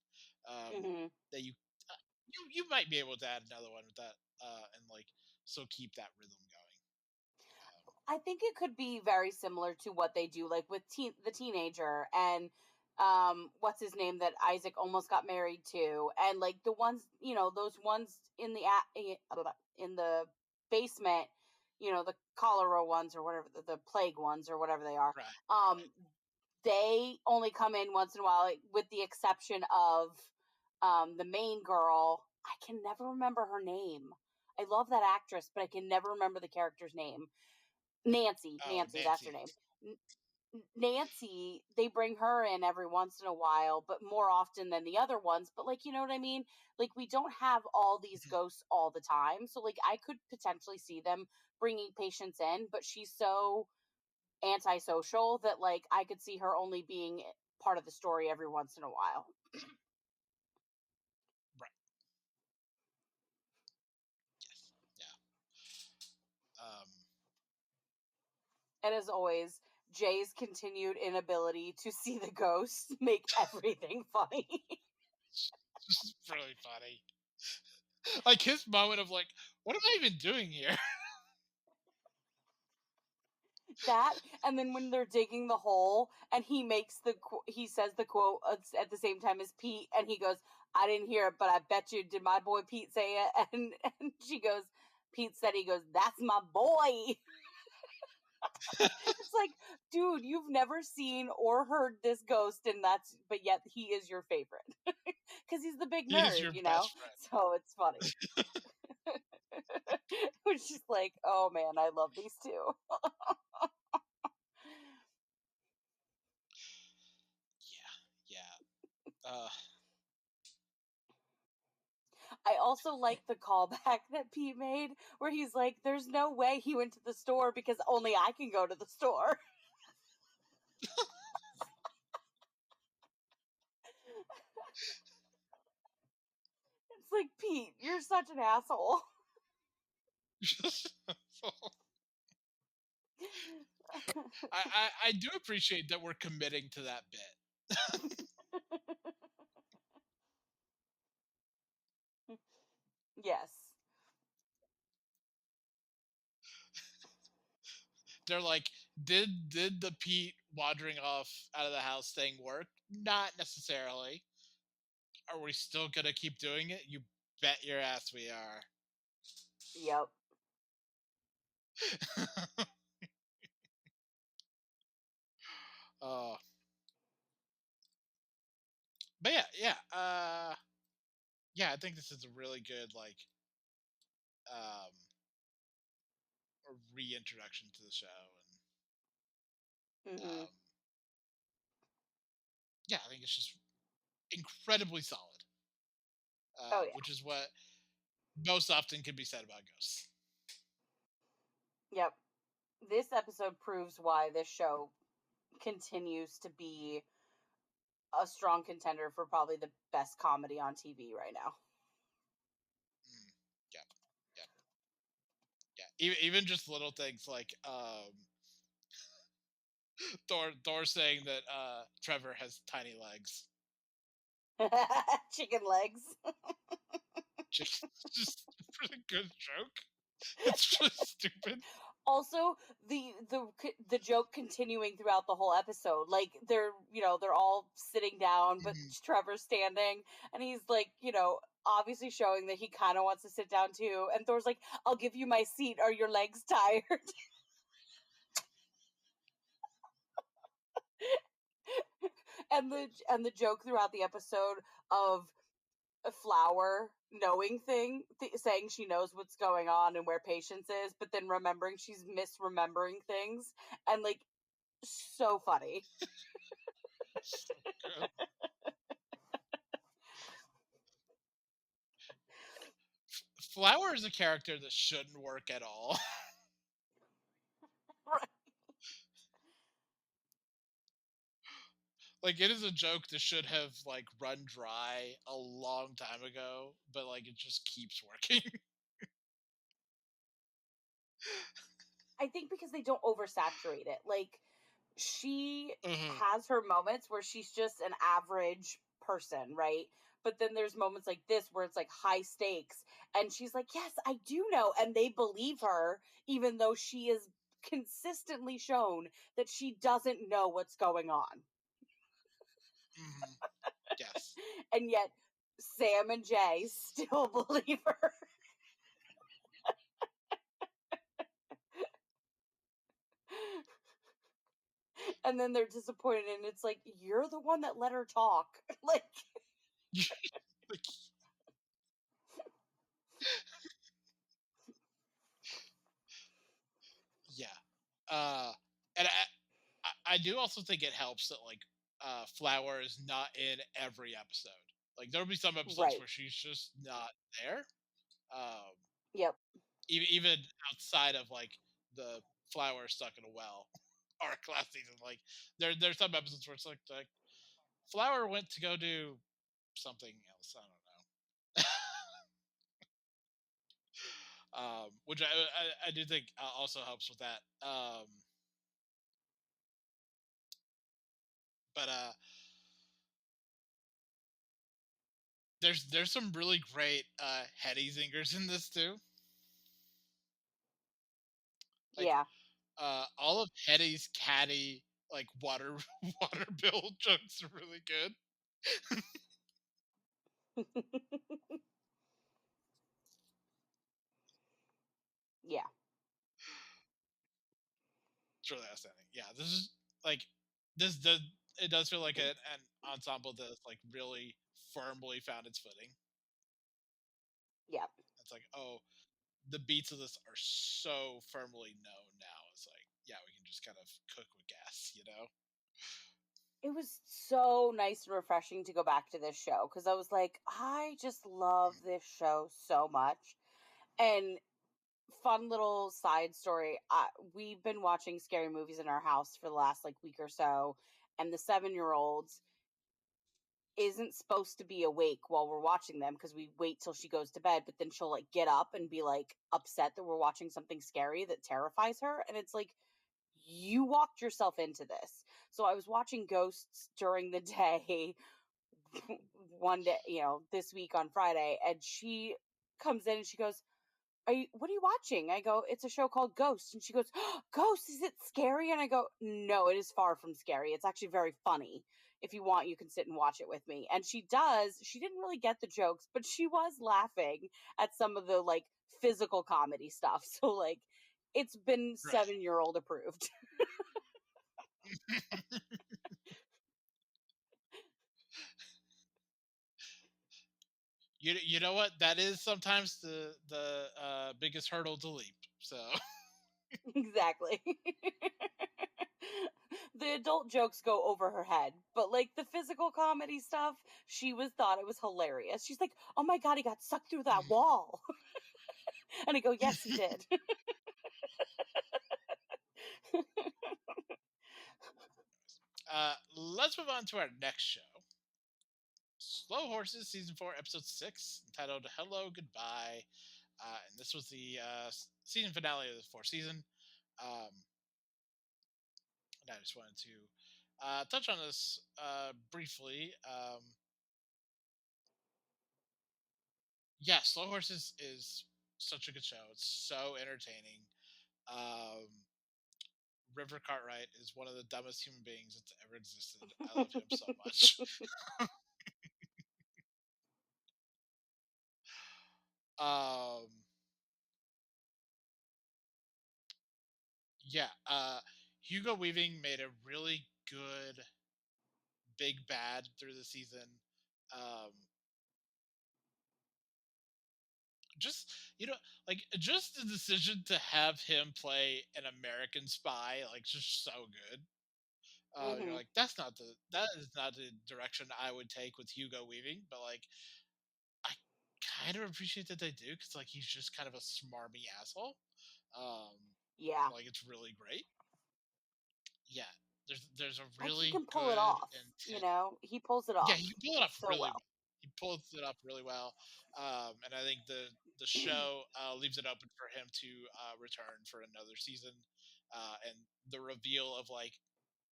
Hmm. that you might be able to add another one with that and like so keep that rhythm going. I think it could be very similar to what they do, like with the teenager and what's his name that Isaac almost got married to, and like the ones, those ones in the in the basement, the cholera ones or whatever, the plague ones or whatever they are. Right, right. Um, they only come in once in a while, like, with the exception of the main girl. I can never remember her name. I love that actress, but I can never remember the character's name. Nancy, Oh, Nancy, that's her Nancy. name. Nancy, they bring her in every once in a while, but more often than the other ones. But like, you know what I mean? Like, we don't have all these Mhm. ghosts all the time. So like, I could potentially see them bringing patients in, but she's so antisocial that like I could see her only being part of the story every once in a while. Right. Yes. Yeah. And as always, Jay's continued inability to see the ghosts make everything funny. This is really funny. Like his moment of like, what am I even doing here? That, and then when they're digging the hole and he says the quote at the same time as Pete, and he goes, I didn't hear it, but I bet you, did my boy Pete say it? And she goes, Pete said, he goes, that's my boy. It's like, dude, you've never seen or heard this ghost, and but yet he is your favorite because he's the big He is nerd, your best friend. so it's funny. Which is like, oh man, I love these two. Yeah, yeah. I also like the callback that Pete made where he's like, there's no way he went to the store because only I can go to the store. It's like, Pete, you're such an asshole. I do appreciate that we're committing to that bit. Yes. They're like, did the Pete wandering off out of the house thing work? Not necessarily. Are we still gonna keep doing it? You bet your ass we are. Yep. uh, but yeah, yeah, yeah. I think this is a really good like um reintroduction to the show, and Hmm. um, yeah, I think it's just incredibly solid, Oh, yeah. which is what most often can be said about Ghosts. Yep. This episode proves why this show continues to be a strong contender for probably the best comedy on TV right now. Mm, yeah, yeah, yeah. Even just little things like Thor saying that Trevor has tiny legs. Chicken legs. Just a really good joke. It's really stupid. Also, the joke continuing throughout the whole episode, like they're all sitting down, but Mhm. Trevor's standing, and he's like, obviously showing that he kind of wants to sit down too. And Thor's like, "I'll give you my seat. Are your legs tired?" And the joke throughout the episode of a Flower knowing saying she knows what's going on and where Patience is, but then remembering she's misremembering things, and like so funny. So good. Flower is a character that shouldn't work at all. Right. Like, it is a joke that should have, like, run dry a long time ago, but, like, it just keeps working. I think because they don't oversaturate it. Like, she Mhm, has her moments where she's just an average person, right? But then there's moments like this where it's like high stakes, and she's like, "Yes, I do know." And they believe her even though she is consistently shown that she doesn't know what's going on. mhm, yes. And yet Sam and Jay still believe her. And then they're disappointed, and it's like, "You're the one that let her talk." Like, Like, yeah. Uh, and I do also think it helps that, like, Flower is not in every episode. Like, there'll be some episodes right. where she's just not there. Um, Yep. even outside of, like, the Flower stuck in a well arc last season, like, there's some episodes where it's like Flower went to go do something else. I don't know. Which I do think also helps with that. But there's some really great heady zingers in this too. Like, Yeah. all of Hetty's catty, like, water bill jokes are really good. Yeah. It's really outstanding. Yeah, this is like this does it does feel like an ensemble that's like really firmly found its footing. Yeah. It's like, oh, the beats of this are so firmly known now. It's like, yeah, we can just kind of cook with gas, you know? It was so nice and refreshing to go back to this show because I was like, I just love this show so much. And fun little side story, we've been watching scary movies in our house for the last like week or so, and the 7-year-old isn't supposed to be awake while we're watching them because we wait till she goes to bed, but then she'll like get up and be like upset that we're watching something scary that terrifies her. And it's like, you walked yourself into this. So I was watching Ghosts during the day one day, this week on Friday, and she comes in and she goes, what are you watching? I go, it's a show called Ghost. And she goes, oh, Ghost, is it scary? And I go, no, it is far from scary. It's actually very funny. If you want, you can sit and watch it with me. And she does. She didn't really get the jokes, but she was laughing at some of the like physical comedy stuff. So like it's been Right. 7-year-old approved. You know what? That is sometimes the biggest hurdle to leap. So Exactly. The adult jokes go over her head, but like the physical comedy stuff, she was thought it was hilarious. She's like, "Oh my god, he got sucked through that wall." And I go, "Yes, he did." let's move on to our next show. Slow Horses, season 4, episode 6, entitled "Hello Goodbye," and this was the season finale of the fourth season. Um, and I just wanted to touch on this briefly. Yeah, Slow Horses is. such a good show. It's so entertaining. Um, River Cartwright is one of the dumbest human beings that's ever existed. I love him so much. um, yeah, Hugo Weaving made a really good big bad through the season. Um, just just the decision to have him play an American spy, like just so good. You're Mhm. like, that is not the direction I would take with Hugo Weaving, but like I kind of appreciate that they do because like he's just kind of a smarmy asshole, um, Yeah. and like it's really great. Yeah, there's a Like, he really can pull it good off, you intent. know? He pulls it Yeah, off, he can pull it like, off so really well. well. He pulls it off really well, and I think the show leaves it open for him to return for another season, and the reveal of like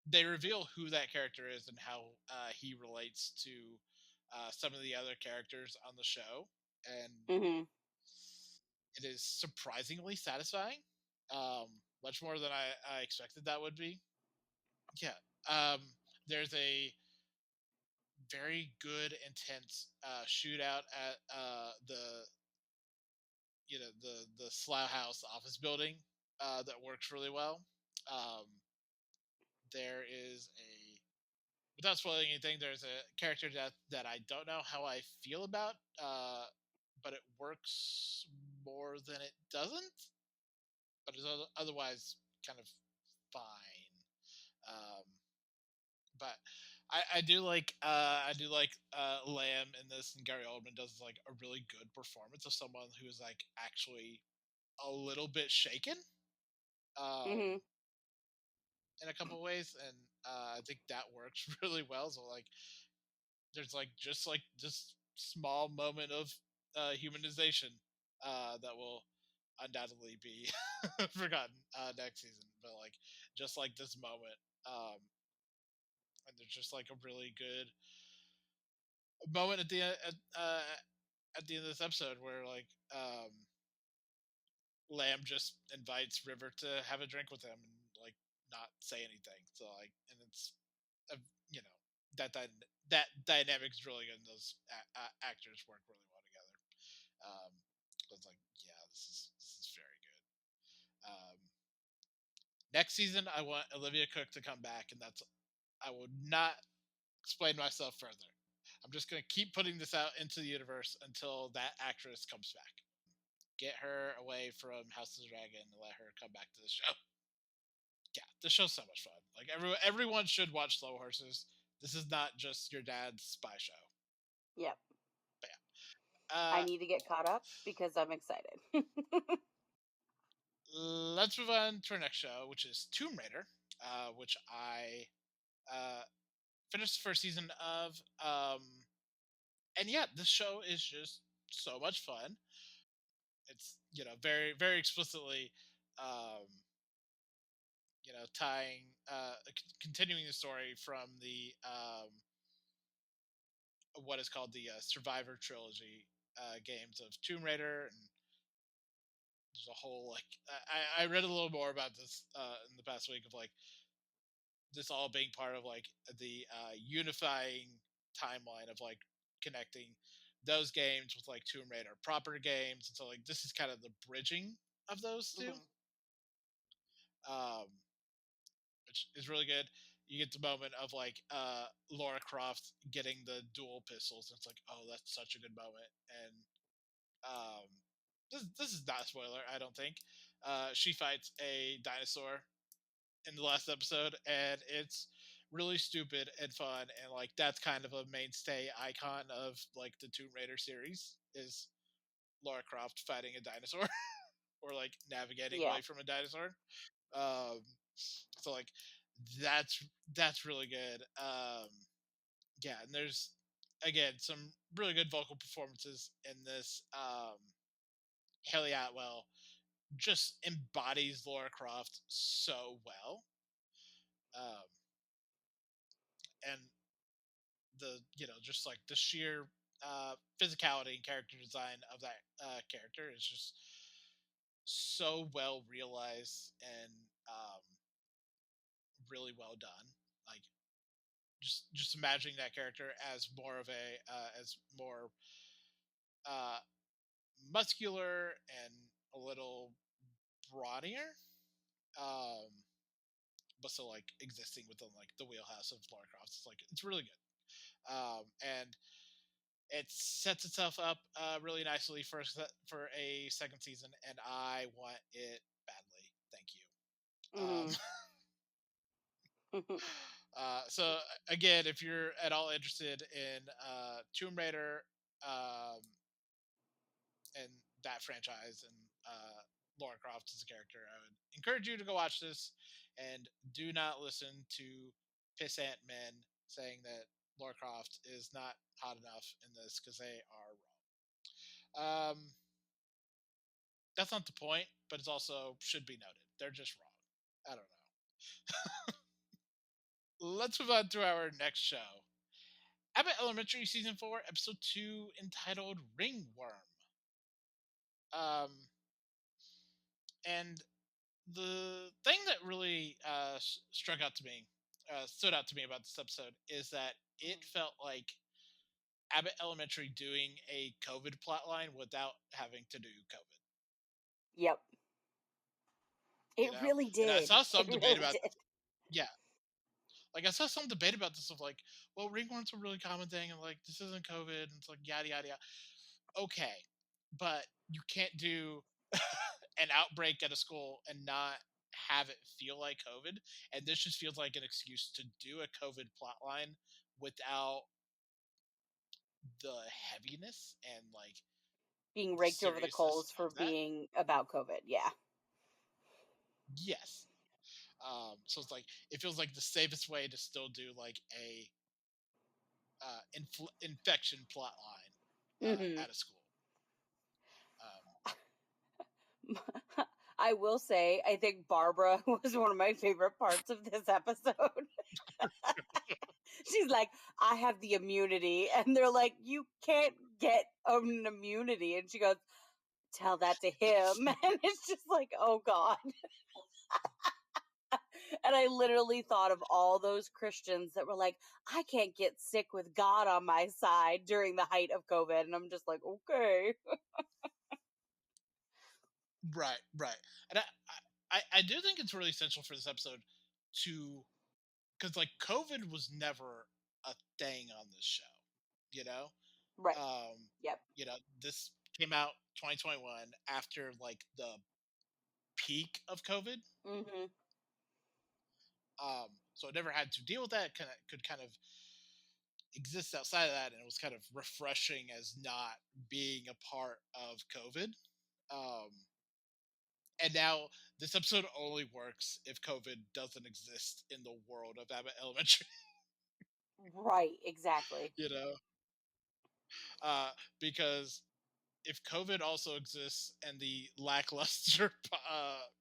they reveal who that character is and how he relates to some of the other characters on the show, and Mhm. it is surprisingly satisfying, much more than I expected that would be. Yeah, there's a very good, intense shootout at the Slough House office building that works really well. Um, there is a without spoiling anything, there's a character that I don't know how I feel about, but it works more than it doesn't. But it's otherwise kind of fine. Um, but I do like Lamb in this, and Gary Oldman does like a really good performance of someone who is like actually a little bit shaken, um, Mhm. in a couple ways, and I think that works really well. So like there's like this small moment of humanization that will undoubtedly be forgotten next season, but like just like this moment, um, and there's just like a really good moment at the end of this episode where like Lamb just invites River to have a drink with him and like not say anything. So like, and it's a, you know that dynamic is really good, and those actors work really well together. So it's like, yeah, this is very good. Next season, I want Olivia Cook to come back, and that's I will not explain myself further. I'm just gonna keep putting this out into the universe until that actress comes back. Get her away from House of the Dragon and let her come back to the show. Yeah, the show's so much fun. Like everyone should watch Slow Horses. This is not just your dad's spy show. Yep. But yeah. I need to get caught up because I'm excited. Let's move on to our next show, which is Tomb Raider, which I uh, finished the first season of. And yeah, this show is just so much fun. It's very very explicitly um, tying continuing the story from the what is called the Survivor trilogy games of Tomb Raider, and there's a whole like I read a little more about this in the past week of like this all being part of like the unifying timeline of like connecting those games with like Tomb Raider proper games, and so like this is kind of the bridging of those two, Mhm. um, which is really good. You get the moment of like Lara Croft getting the dual pistols, and it's like, oh, that's such a good moment, and um, this is not a spoiler, I don't think. She fights a dinosaur in the last episode, and it's really stupid and fun, and like that's kind of a mainstay icon of like the Tomb Raider series is Lara Croft fighting a dinosaur or like navigating Yeah. away from a dinosaur. Um, so like that's really good. Yeah, and there's again some really good vocal performances in this. Haley Atwell just embodies Lara Croft so well. Um, and the just like the sheer physicality and character design of that character is just so well realized and really well done. Like just imagining that character as more of a as more uh, muscular and a little brawnier, um, but still like existing within like the wheelhouse of Lara Croft. It's like it's really good, and it sets itself up really nicely for for a second season, and I want it badly. Thank you. Mhm. So again, if you're at all interested in Tomb Raider um, and that franchise and Lara Croft as a character, I would encourage you to go watch this and do not listen to pissant men saying that Lara Croft is not hot enough in this because they are wrong. That's not the point, but it's also should be noted. They're just wrong. I don't know. Let's move on to our next show. Abbott Elementary Season 4, Episode 2, entitled Ringworm. Um, and the thing that really stood out to me about this episode is that it felt like Abbott Elementary doing a COVID plotline without having to do COVID. Yep. You It know, really and I did. saw It some debate really about did. yeah, like I saw some debate about this of like, well, ringworm's a really common thing, and like this isn't COVID, and it's like yada yada yada. Okay, but you can't do an outbreak at a school and not have it feel like COVID. And this just feels like an excuse to do a COVID plotline without the heaviness and like Being the raked over the seriousness coals for of that. being about COVID. Yeah. Yes. So it's like it feels like the safest way to still do like a infection plotline Mhm. at a school. Um, I will say, I think Barbara was one of my favorite parts of this episode. She's like, I have the immunity. And they're like, you can't get an immunity. And she goes, tell that to him. And it's just like, oh God. And I literally thought of all those Christians that were like, I can't get sick with God on my side during the height of COVID. And I'm just like, okay. right, right, and I do think it's really essential for this episode to because like COVID was never a thing on this show, you know. Right. Um, Yep. this came out 2021 after like the peak of COVID. Hmm. So it never had to deal with that. Could kind of exist outside of that, and it was kind of refreshing as not being a part of COVID. Um, and now this episode only works if COVID doesn't exist in the world of Abbott Elementary. Right. Exactly. you know, uh, because if COVID also exists and the lackluster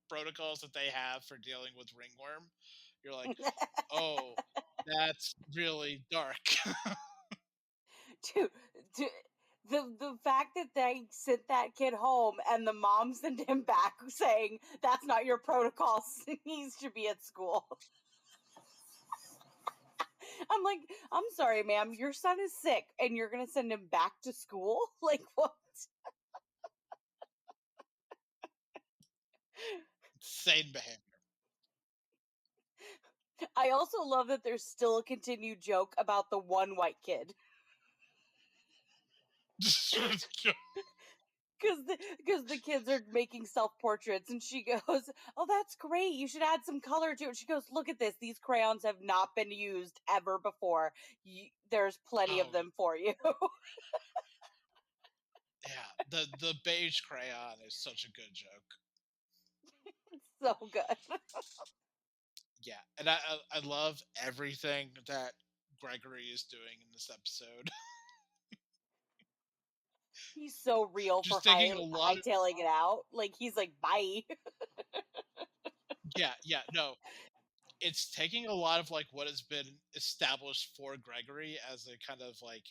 protocols that they have for dealing with ringworm, you're like, oh, that's really dark. to, to the fact that they sent that kid home and the mom sent him back saying that's not your protocol, he should be at school. I'm like, I'm sorry, ma'am, your son is sick and you're gonna send him back to school? Like what? Insane behavior. I also love that there's still a continued joke about the one white kid. Because the kids are making self portraits and she goes, oh, that's great, you should add some color to it. She goes, look at this, these crayons have not been used ever before. There's plenty of oh them for you. yeah, the beige crayon is such a good joke. So good. Yeah, and I love everything that Gregory is doing in this episode. He's so real for Just taking a lot of hightailing it out. Like he's like, bye. yeah, no, it's taking a lot of like what has been established for Gregory as a kind of like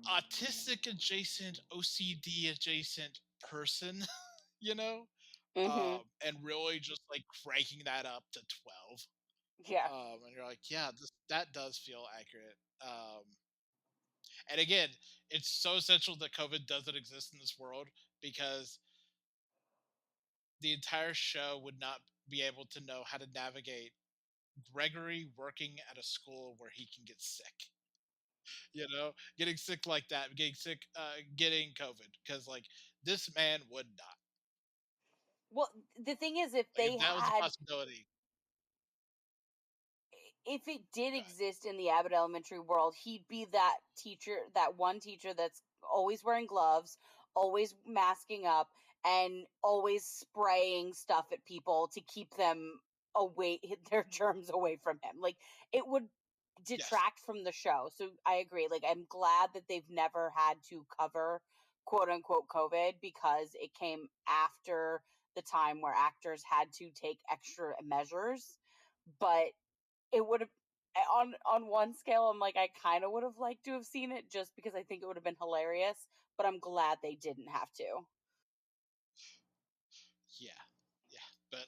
autistic adjacent, OCD adjacent person, you know, Mhm. and really just like cranking that up to 12. Yeah. And you're like, yeah, that does feel accurate. And again, it's so essential that COVID doesn't exist in this world because the entire show would not be able to know how to navigate Gregory working at a school where he can get sick. Getting sick like that, getting sick, getting COVID, because like this man would not. Well, the thing is, if Like they if that was a had possibility, if it did God, exist in the Abbott Elementary world, he'd be that teacher, that one teacher that's always wearing gloves, always masking up, and always spraying stuff at people to keep them away, their germs away from him. Like, it would yes, detract from the show. So I agree. Like, I'm glad that they've never had to cover quote unquote COVID because it came after the time where actors had to take extra measures. But it would have, on one scale, I'm like, I kind of would have liked to have seen it just because I think it would have been hilarious, but I'm glad they didn't have to. yeah, yeah. But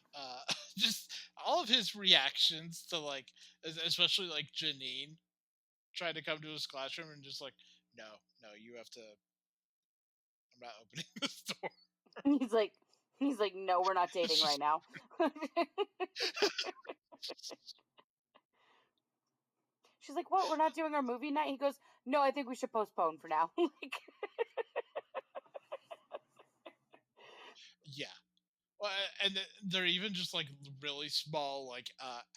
just all of his reactions to like, especially like Janine trying to come to his classroom and just like, no, no, you have to. I'm not opening this door. He's like he's like, "No, we're not It's dating right just now." She's like, "What? We're not doing our movie night?" He goes, "No, I think we should postpone for now." Like, yeah. Well, and they're even just like really small like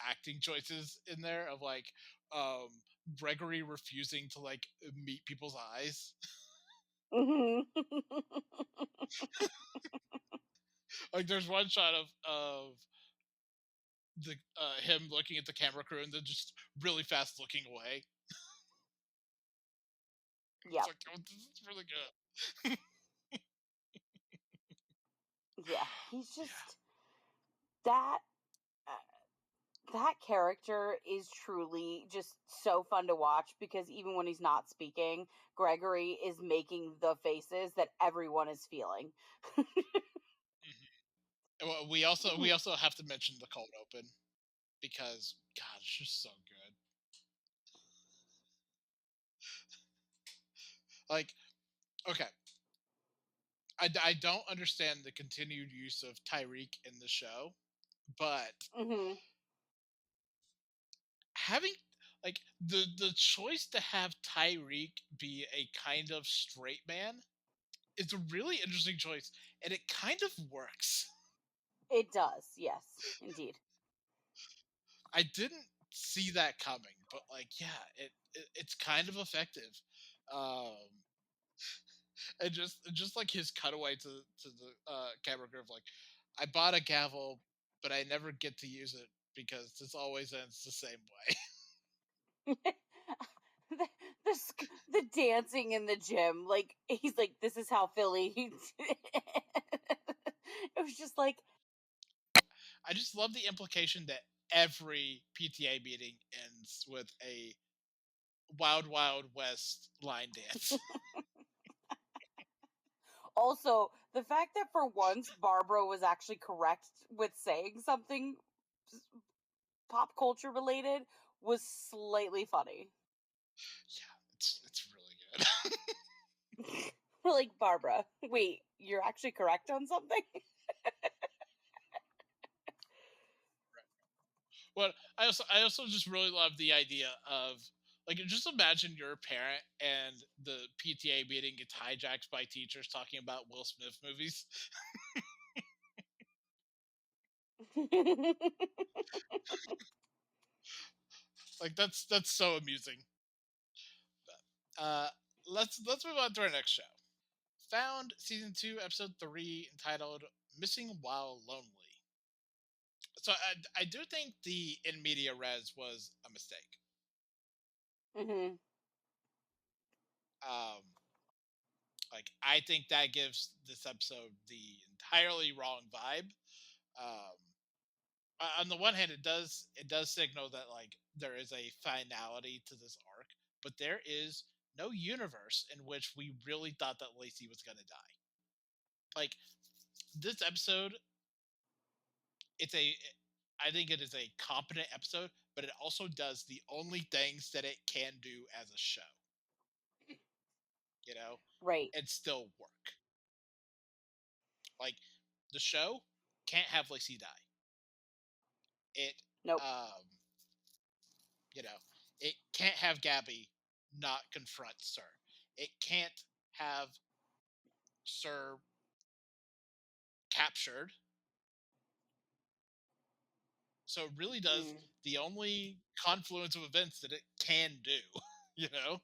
acting choices in there of like um Gregory refusing to like meet people's eyes. mhm. Like there's one shot of the him looking at the camera crew and then just really fast looking away. It's Yep. like, oh, this is really good. Yeah. He's Yeah. just that uh, that character is truly just so fun to watch because even when he's not speaking, Gregory is making the faces that everyone is feeling. Well, we also have to mention the cold open because God, it's just so good. Like, okay, I don't understand the continued use of Tyreek in the show, but Mhm. having like the choice to have Tyreek be a kind of straight man is a really interesting choice, and it kind of works. It does. Yes, indeed. I didn't see that coming, but like, yeah, it's kind of effective. Um, and just like his cutaway to the camera crew of like, I bought a gavel, but I never get to use it because this always ends the same way. the, the dancing in the gym, like he's like, "This is how Philly." It was just like, I just love the implication that every PTA meeting ends with a Wild Wild West line dance. also the fact that for once Barbara was actually correct with saying something pop culture related was slightly funny. Yeah, it's really good. We're like, Barbara, wait, you're actually correct on something? But I also just really love the idea of like just imagine you're a parent and the PTA meeting gets hijacked by teachers talking about Will Smith movies. Like that's so amusing. But, let's move on to our next show. Found season 2 episode 3 entitled Missing While Lonely. So I do think the in media res was a mistake. Hmm. Um, like I think that gives this episode the entirely wrong vibe. Um, on the one hand, it does signal that like there is a finality to this arc, but there is no universe in which we really thought that Lacey was going to die. Like this episode, it's a I think it is a competent episode, but it also does the only things that it can do as a show, you know, Right. and still work. Like the show can't have Lacey die. It Nope. um you know, it can't have Gabby not confront Sir. It can't have Sir captured. So it really does Mm. the only confluence of events that it can do, you know?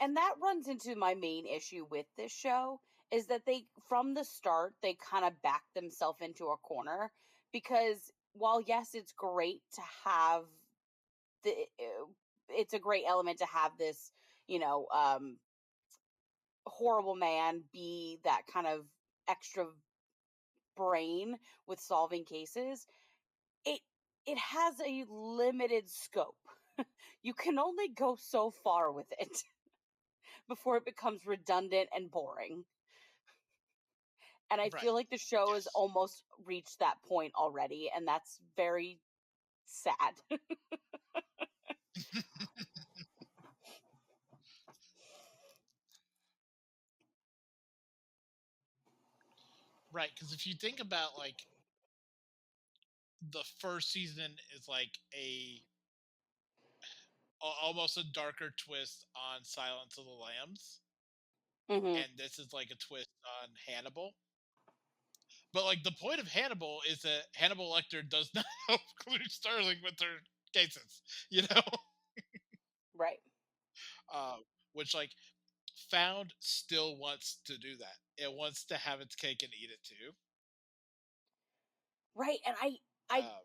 And that runs into my main issue with this show is that they from the start they kind of back themselves into a corner because while yes it's great to have it's a great element to have this, you know, horrible man be that kind of extra brain with solving cases. It it has a limited scope. You can only go so far with it before it becomes redundant and boring. And I Right. feel like the show has Yes. almost reached that point already, and that's very sad. Right, because if you think about like the first season is like almost a darker twist on Silence of the Lambs, Hmm. and this is like a twist on Hannibal. But like the point of Hannibal is that Hannibal Lecter does not help Claire Starling with her cases, you know, Right. uh, which like Found still wants to do that. It wants to have its cake and eat it too. Right. And I Um,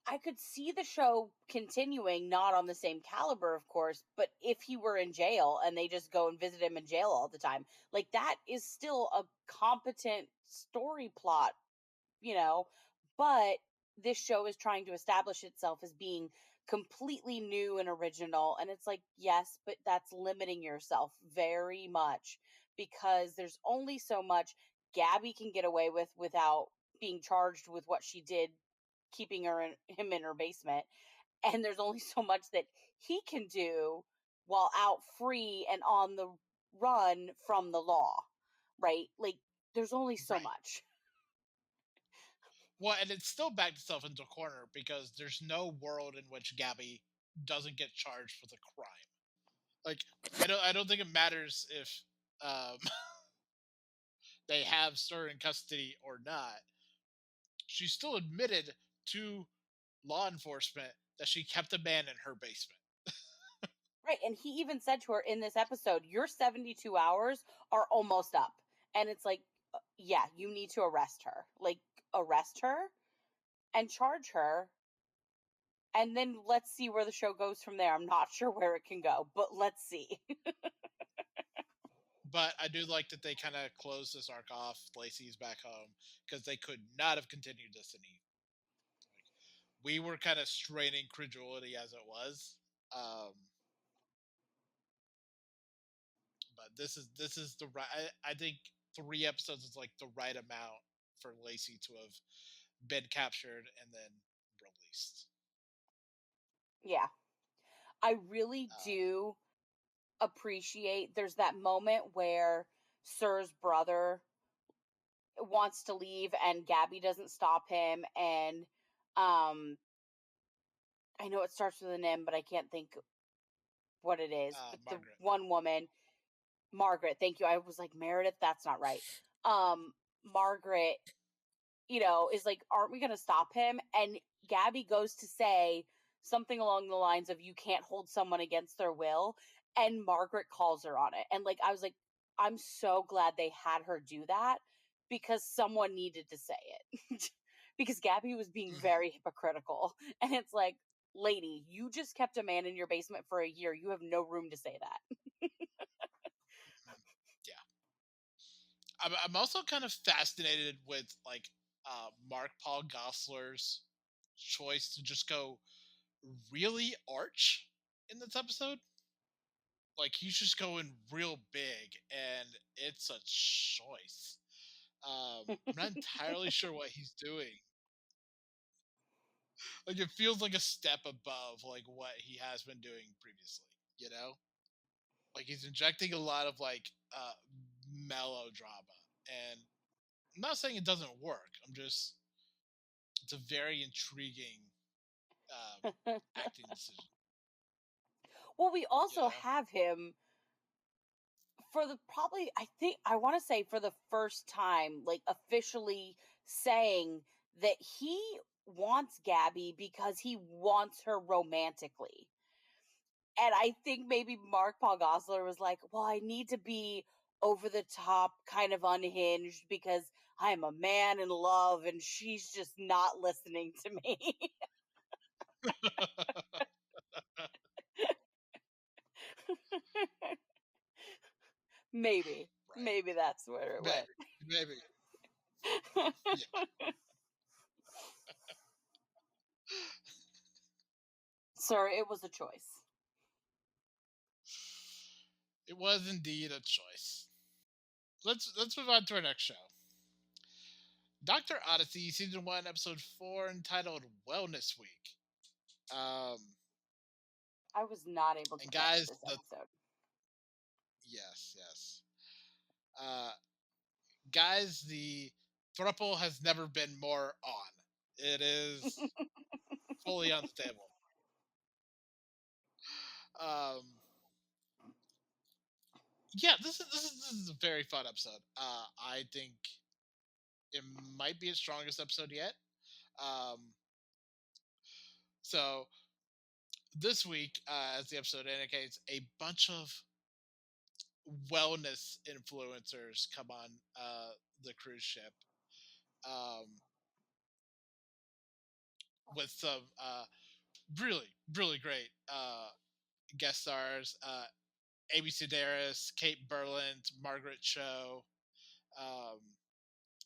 I could see the show continuing, not on the same caliber, of course, but if he were in jail and they just go and visit him in jail all the time, like that is still a competent story plot, you know. But this show is trying to establish itself as being completely new and original. And it's like, yes, but that's limiting yourself very much because there's only so much Gabby can get away with without being charged with what she did keeping him in her basement, and there's only so much that he can do while out free and on the run from the law, right? Like there's only so right. much. Well, and it's still backed itself into a corner because there's no world in which Gabby doesn't get charged with a crime. Like I don't think it matters if um, they have Sir in custody or not. She still admitted to law enforcement that she kept a man in her basement. Right, and he even said to her in this episode, "Your 72 hours are almost up." And it's like, yeah, you need to arrest her. Like arrest her and charge her, and then let's see where the show goes from there. I'm not sure where it can go, but let's see. But I do like that they kind of closed this arc off. Lacey's back home because they could not have continued this any. Like, we were kind of straining credulity as it was, um, but this is the right. I think 3 episodes is like the right amount for Lacey to have been captured and then released. Yeah. I really Um, do appreciate there's that moment where Sir's brother wants to leave and Gabby doesn't stop him, and um I know it starts with an M but I can't think what it is. But the Margaret. one woman, Margaret, thank you. I was like Meredith, that's not right. Margaret, you know, is like, aren't we going to stop him? And Gabby goes to say something along the lines of, you can't hold someone against their will. And Margaret calls her on it. And like, I was like, I'm so glad they had her do that because someone needed to say it. Because Gabby was being Hmm. very hypocritical. And it's like, lady, you just kept a man in your basement for a year. You have no room to say that. Yeah, I'm also kind of fascinated with like Mark Paul Gosselaar's choice to just go really arch in this episode. like he's just going real big, and it's a choice. I'm not entirely sure what he's doing. Like it feels like a step above like what he has been doing previously. You know, like he's injecting a lot of like melodrama, and I'm not saying it doesn't work. I'm just it's a very intriguing acting decision. Well, we You also know, have him for the probably I think I want to say for the first time like officially saying that he wants Gabby because he wants her romantically. And I think maybe Mark Paul Gosselaar was like, "Well, I need to be over the top, kind of unhinged because I am a man in love and she's just not listening to me." Maybe. right? Maybe that's where it went. Maybe, maybe. Yeah, Sir, it was a choice. it was indeed a choice. Let's move on to our next show. Doctor Odyssey, season 1, episode 4, entitled "Wellness Week." Um, I was not able to and catch guys, this the episode. yes. Uh, guys, the thruple has never been more on. It is fully on the table. Um, yeah, this is a very fun episode. I think it might be its strongest episode yet. Um, so this week, as the episode indicates, a bunch of wellness influencers come on the cruise ship um, with some really great guest stars. Amy Sedaris, Kate Berland, Margaret Cho. Um,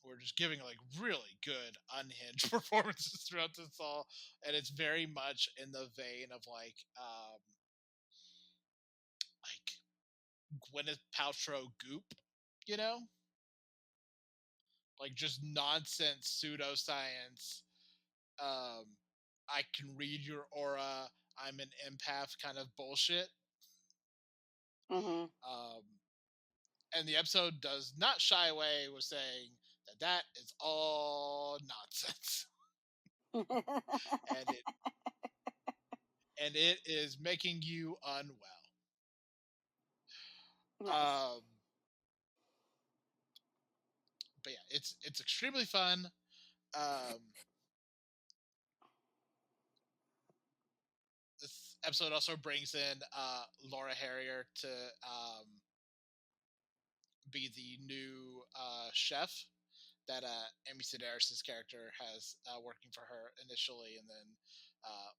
we're just giving like really good unhinged performances throughout this all, and it's very much in the vein of like Gwyneth Paltrow goop, you know, like just nonsense pseudoscience. Um, I can read your aura. I'm an empath kind of bullshit. Mhm. Um, and the episode does not shy away with saying that that is all nonsense, and it is making you unwell. Nice. Um, but yeah, it's extremely fun. Um, this episode also brings in Laura Harrier to be the new chef that Amy Sedaris' character has working for her initially, and then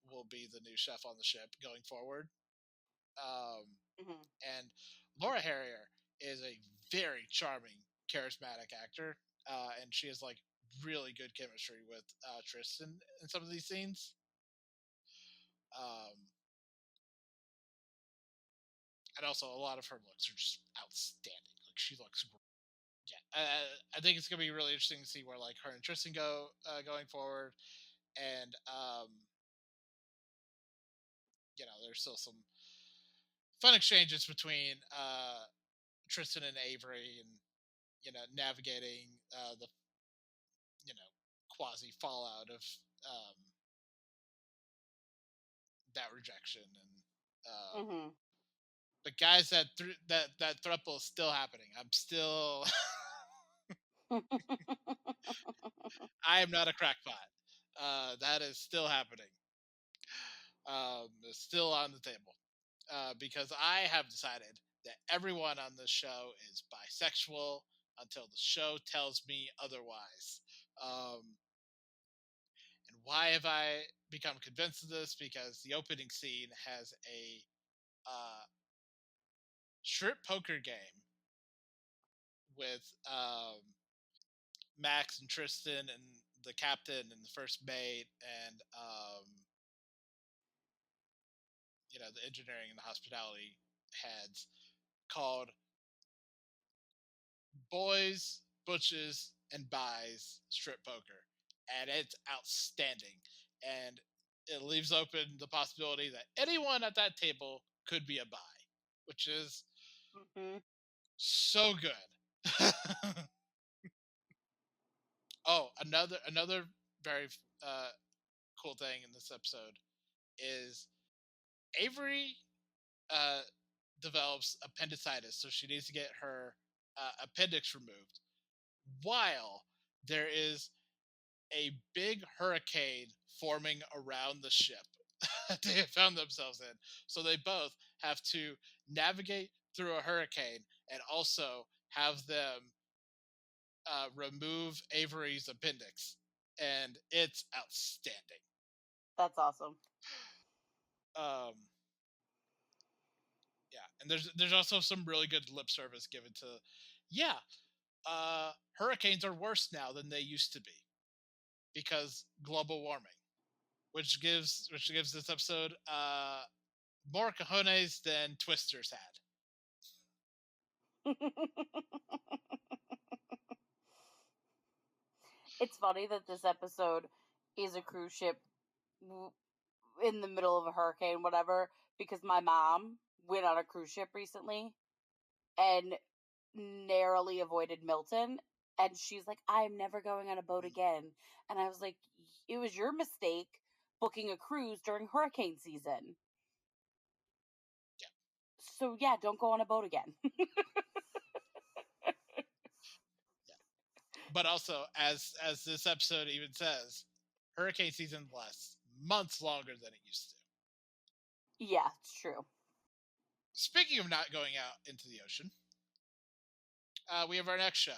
will be the new chef on the ship going forward. Um, Mhm. and Laura Harrier is a very charming, charismatic actor, and she has like really good chemistry with Tristan in some of these scenes. Um, and also, a lot of her looks are just outstanding. Like she looks, yeah. I think it's gonna be really interesting to see where like her and Tristan go going forward, and there's still some fun exchanges between Tristan and Avery, and navigating the quasi fallout of um, that rejection, and Mhm. but guys, that throuple is still happening. I'm still I am not a crackpot. That is still happening. It's still on the table because I have decided that everyone on this show is bisexual until the show tells me otherwise. Um, and why have I become convinced of this? Because the opening scene has a strip poker game with Max and Tristan and the captain and the first mate, and the engineering and the hospitality heads called Boys, Butches, and Buys Strip Poker, and it's outstanding. And it leaves open the possibility that anyone at that table could be a buy, which is Mm-hmm. so good. Oh, another very cool thing in this episode is Avery uh, develops appendicitis, so she needs to get her appendix removed. While there is a big hurricane forming around the ship they have found themselves in, so they both have to navigate through a hurricane and also have them remove Avery's appendix, and it's outstanding. That's awesome. Um, yeah, and there's also some really good lip service given to, yeah, hurricanes are worse now than they used to be because global warming, which gives this episode more cojones than Twisters had. It's funny that this episode is a cruise ship in the middle of a hurricane, whatever, because my mom went on a cruise ship recently and narrowly avoided Milton. And she's like, I'm never going on a boat again. And I was like, it was your mistake booking a cruise during hurricane season. Yeah. So, yeah, don't go on a boat again. Yeah. But also, as this episode even says, hurricane season lasts months longer than it used to. Yeah, it's true. Speaking of not going out into the ocean, we have our next show,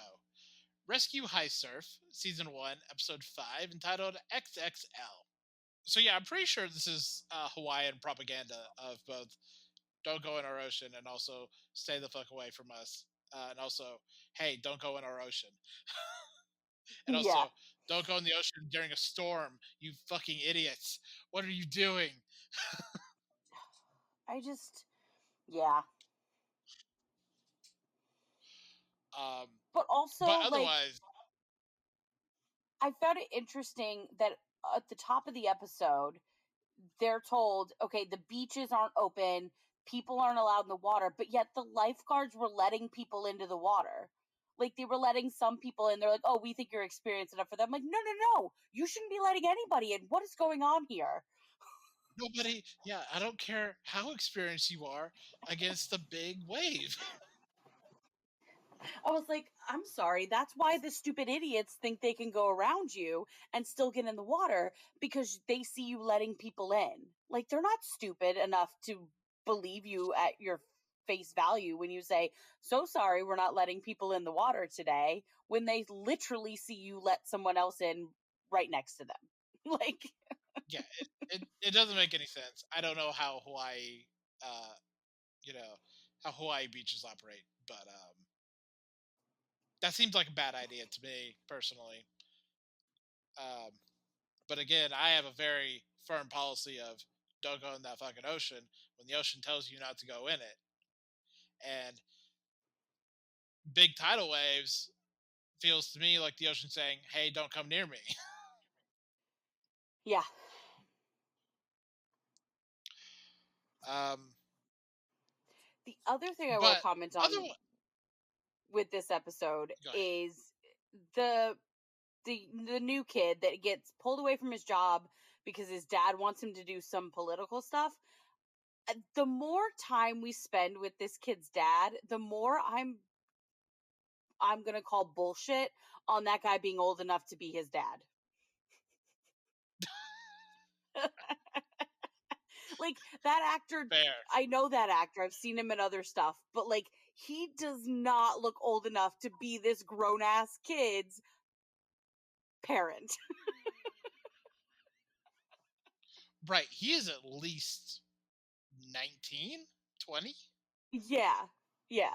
Rescue High Surf, Season 1, Episode 5, entitled XXL. So yeah, I'm pretty sure this is Hawaiian propaganda of both don't go in our ocean and also stay the fuck away from us. And also, hey, don't go in our ocean. And Yeah. also, don't go in the ocean during a storm, you fucking idiots. What are you doing? Yeah. Um, But but also, like, otherwise, I found it interesting that at the top of the episode, they're told, okay, the beaches aren't open, people aren't allowed in the water, but yet the lifeguards were letting people into the water. Like they were letting some people in. They're like, oh, we think you're experienced enough for them. I'm like, no, no, no. You shouldn't be letting anybody in. What is going on here? nobody, yeah, I don't care how experienced you are against the big wave. I was like, I'm sorry. That's why the stupid idiots think they can go around you and still get in the water because they see you letting people in. Like, they're not stupid enough to believe you at your face value when you say, so sorry, we're not letting people in the water today, when they literally see you let someone else in right next to them. Like, Yeah, it doesn't make any sense. I don't know how Hawaii, uh, you know, how Hawaii beaches operate, but that seems like a bad idea to me personally. Um, but again, I have a very firm policy of don't go in that fucking ocean when the ocean tells you not to go in it. And big tidal waves feels to me like the ocean saying, "Hey, don't come near me." yeah. um, The other thing I want to but comment on otherwise, with this episode go ahead. is the the new kid that gets pulled away from his job because his dad wants him to do some political stuff. The more time we spend with this kid's dad, the more I'm going to call bullshit on that guy being old enough to be his dad. Like that actor, Fair. I know that actor. I've seen him in other stuff, but like he does not look old enough to be this grown ass kid's parent. Right. He is at least 19, 20. Yeah. Yeah.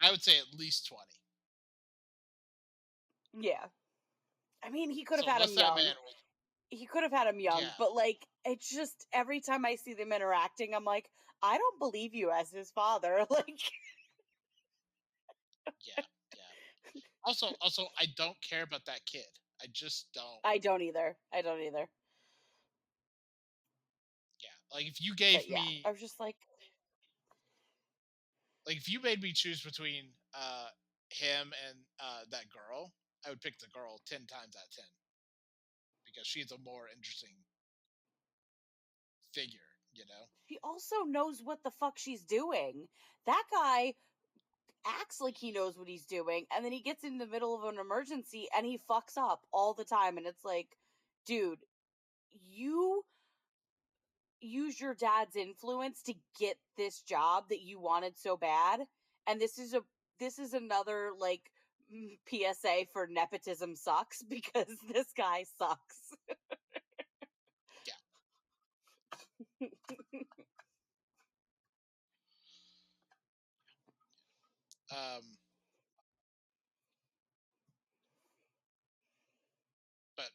I would say at least 20. Yeah. I mean, he could have So had him unless that young. man was, He could have had him young, yeah, but like it's just every time I see them interacting, I'm like, I don't believe you as his father. Like, Yeah, yeah. Also, I don't care about that kid. I just don't. I don't either. I don't either. Yeah, like if you But gave yeah, me, I was just like if you made me choose between him and that girl, I would pick the girl 10 times out of 10 because she's a more interesting figure. You know. she also knows what the fuck she's doing. That guy acts like he knows what he's doing, and then he gets in the middle of an emergency and he fucks up all the time. And it's like, dude, you use your dad's influence to get this job that you wanted so bad, and this is another like PSA for nepotism sucks because this guy sucks. Yeah. But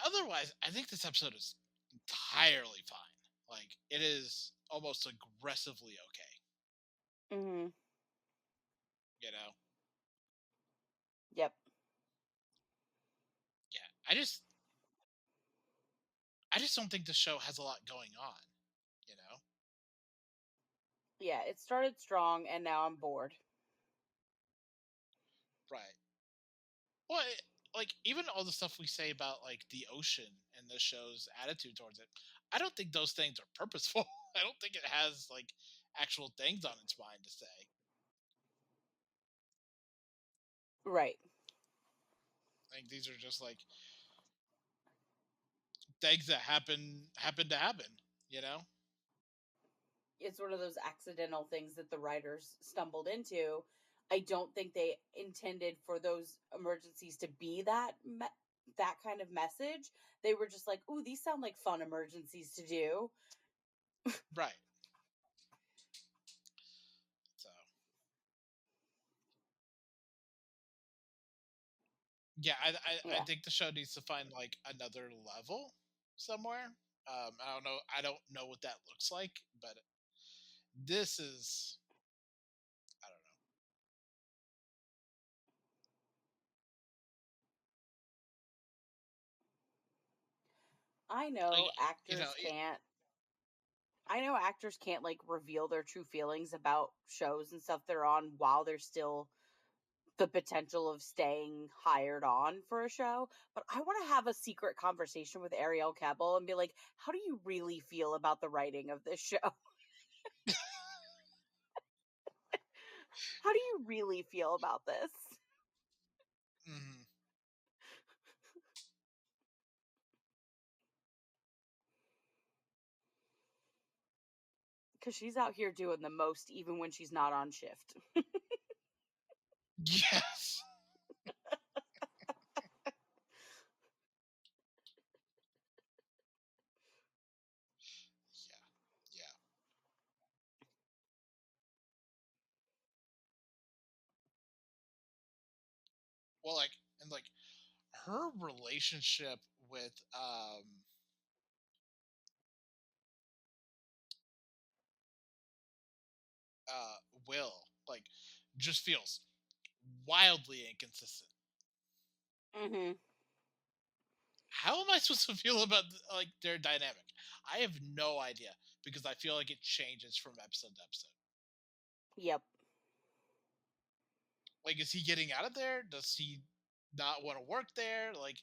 otherwise, I think this episode is entirely fine. Like it is almost aggressively okay. Hmm. You know. Yep. Yeah. I just don't think the show has a lot going on. You know. Yeah, it started strong and now I'm bored. Right. Well, like even all the stuff we say about like the ocean and the show's attitude towards it, I don't think those things are purposeful. I don't think it has like actual things on its mind to say. Right. I think these are just like things that happen to happen. You know. It's one of those accidental things that the writers stumbled into. I don't think they intended for those emergencies to be that kind of message. They were just like, "Ooh, these sound like fun emergencies to do." Right. So yeah, I Yeah. think the show needs to find like another level somewhere. I don't know what that looks like, but this is I don't know. I Like know you know, actors can't I know actors can't like reveal their true feelings about shows and stuff they're on while they're still the potential of staying hired on for a show, but I want to have a secret conversation with Ariel Kebbel and be like, "How do you really feel about the writing of this show? How do you really feel about this?" mhm. Because she's out here doing the most, even when she's not on shift. Yes, yeah, yeah. Well, like and like her relationship with uh Will like just feels wildly inconsistent. Hmm. How am I supposed to feel about like their dynamic? I have no idea because I feel like it changes from episode to episode. Yep. Like, is he getting out of there? Does he not want to work there? Like,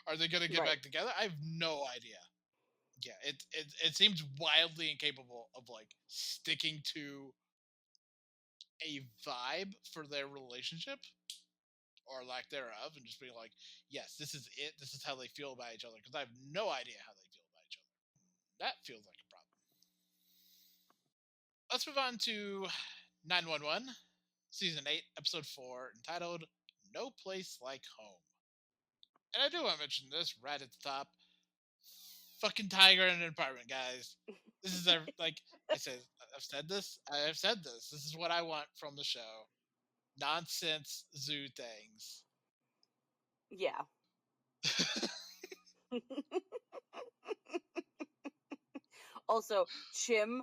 are they going to get Right. back together? I have no idea. Yeah, it seems wildly incapable of like sticking to a vibe for their relationship or lack thereof, and just being like, yes, this is it. This is how they feel about each other. Because I have no idea how they feel about each other. That feels like a problem. Let's move on to 911, season 8, episode 4, entitled "No Place Like Home." And I do want to mention this right at the top. Fucking tiger in an apartment, guys. This is like I said. I've said this. I've said this. This is what I want from the show. Nonsense zoo things. Yeah. Also, Chim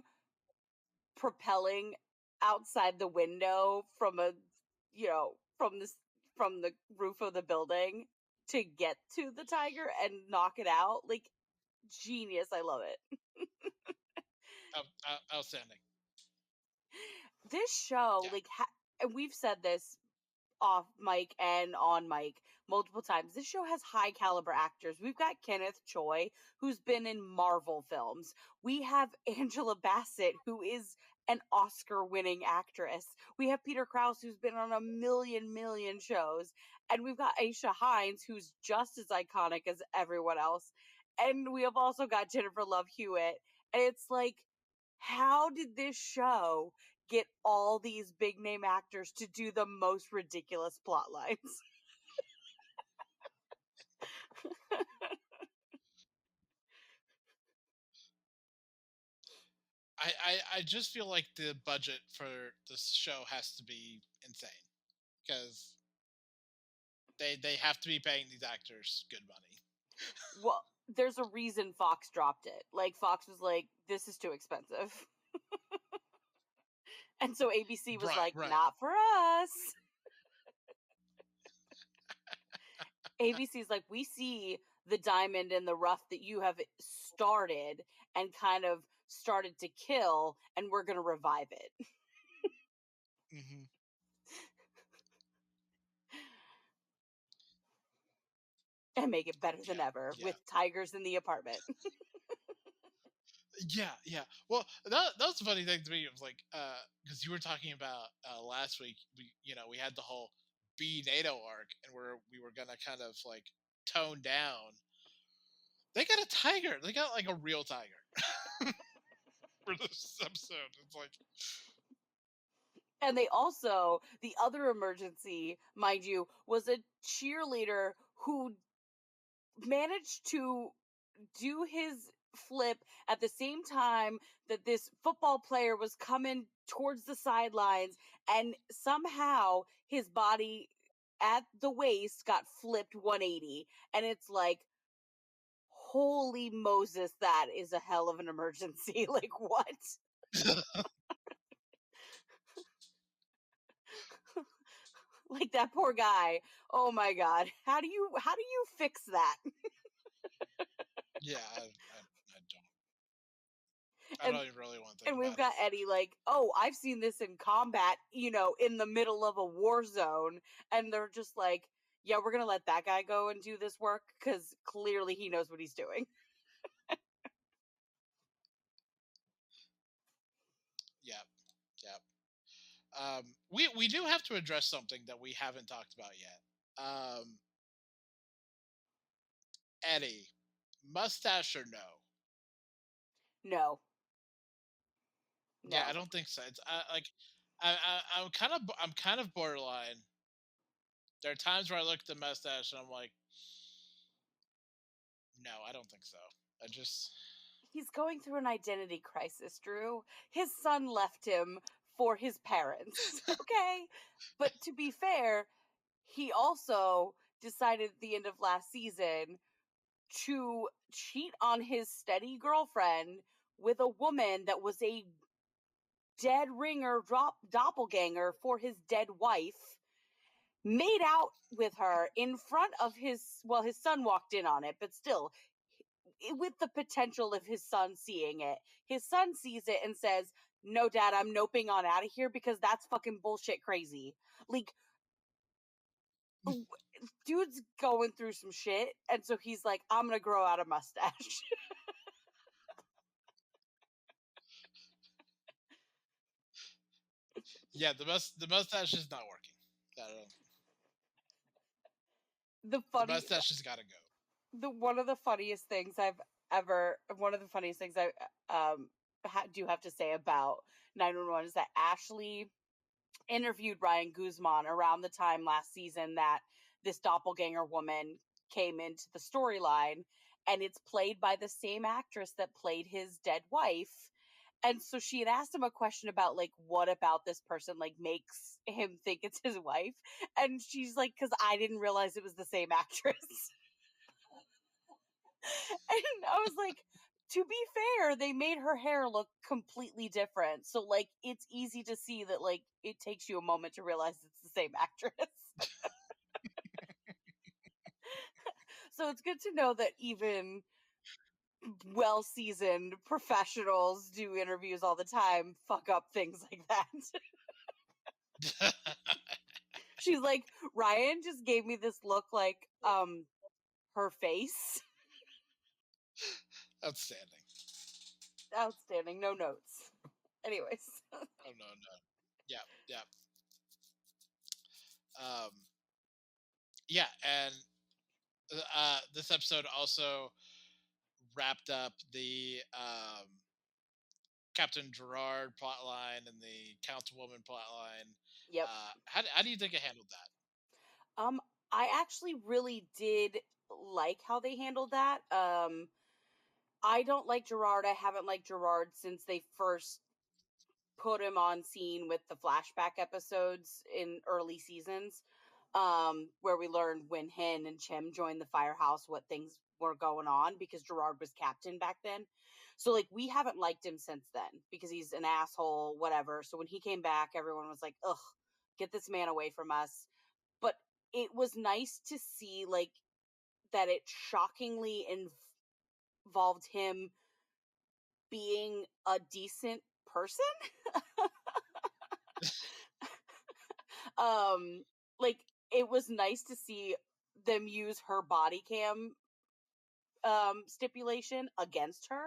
propelling outside the window from a, from the roof of the building to get to the tiger and knock it out. Like, genius. I love it. Outstanding. This show, Yeah. and we've said this off mic and on mic multiple times. This show has high caliber actors. We've got Kenneth Choi, who's been in Marvel films. We have Angela Bassett, who is an Oscar winning actress. We have Peter Krause, who's been on a million shows. And we've got Aisha Hines, who's just as iconic as everyone else. And we have also got Jennifer Love Hewitt. And it's like, how did this show get all these big name actors to do the most ridiculous plot lines? I just feel like the budget for this show has to be insane because they have to be paying these actors good money. Well, there's a reason Fox dropped it. Like, Fox was like, this is too expensive. And so ABC was like, Right. not for us. ABC's like, we see the diamond in the rough that you have started and kind of started to kill, and we're going to revive it. Mm-hmm. And make it better than ever with tigers in the apartment. Yeah. Well, that was the funny thing to me. It was like, because you were talking about last week, we had the whole B NATO arc, and we were gonna kind of like tone down. They got a tiger. They got like a real tiger for this episode. It's like, and they also, the other emergency, mind you, was a cheerleader who managed to do his flip at the same time that this football player was coming towards the sidelines, and somehow his body at the waist got flipped 180. And it's like, holy Moses, that is a hell of an emergency. Like, what? Like, that poor guy. Oh my god, how do you fix that? yeah, I don't even really want to think And about we've it. got Eddie like, oh, I've seen this in combat, in the middle of a war zone. And they're just like, yeah, we're going to let that guy go and do this work because clearly he knows what he's doing. Yeah. We do have to address something that we haven't talked about yet. Eddie, mustache or no? No. Yeah, I don't think so. It's I'm kind of borderline. There are times where I look at the mustache and I'm like, no, I don't think so. I just He's going through an identity crisis, Drew. His son left him for his parents. Okay. But to be fair, he also decided at the end of last season to cheat on his steady girlfriend with a woman that was a dead ringer doppelganger for his dead wife, made out with her in front of his son walked in on it, but still, with the potential of his son seeing it. His son sees it and says, no, Dad, I'm noping on out of here because that's fucking bullshit crazy. Like, dude's going through some shit, and so he's like, I'm gonna grow out a mustache. yeah, the mustache is not working. The mustache has got to go. One of the funniest things I do have to say about 911 is that Ashley interviewed Ryan Guzman around the time last season that this doppelganger woman came into the storyline, and it's played by the same actress that played his dead wife. And so she had asked him a question about, like, what about this person, like, makes him think it's his wife? And she's like, because I didn't realize it was the same actress. And I was like, to be fair, they made her hair look completely different. So, like, it's easy to see that, like, it takes you a moment to realize it's the same actress. So it's good to know that even well-seasoned professionals do interviews all the time, fuck up things like that. She's like, Ryan just gave me this look like, her face. Outstanding. Outstanding. No notes. Anyways. Oh no, no. Yeah, yeah. Um, yeah, and this episode also wrapped up the Captain Gerard plotline and the Councilwoman plotline. Yep. How do you think it handled that? Um, I actually really did like how they handled that. I don't like Gerard. I haven't liked Gerard since they first put him on scene with the flashback episodes in early seasons, where we learned when Hen and Chim joined the firehouse what things were going on because Gerard was captain back then. So like we haven't liked him since then because he's an asshole, whatever. So when he came back, everyone was like, ugh, get this man away from us. But it was nice to see like that it shockingly involved him being a decent person. um like it was nice to see them use her body cam stipulation against her,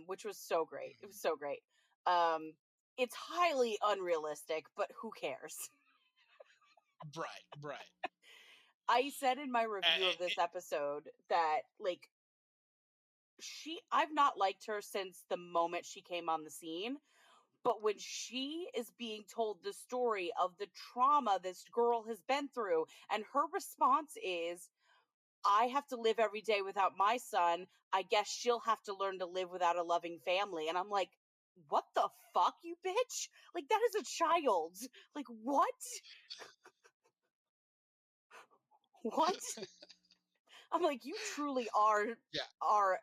which was so great. It was so great. um it's highly unrealistic, but who cares? Right, right. I said in my review of Uh, this episode that like I've not liked her since the moment she came on the scene. But when she is being told the story of the trauma this girl has been through, and her response is, I have to live every day without my son, I guess she'll have to learn to live without a loving family. And I'm like, what the fuck, you bitch? Like, that is a child. Like, what? What? I'm like, you truly yeah, are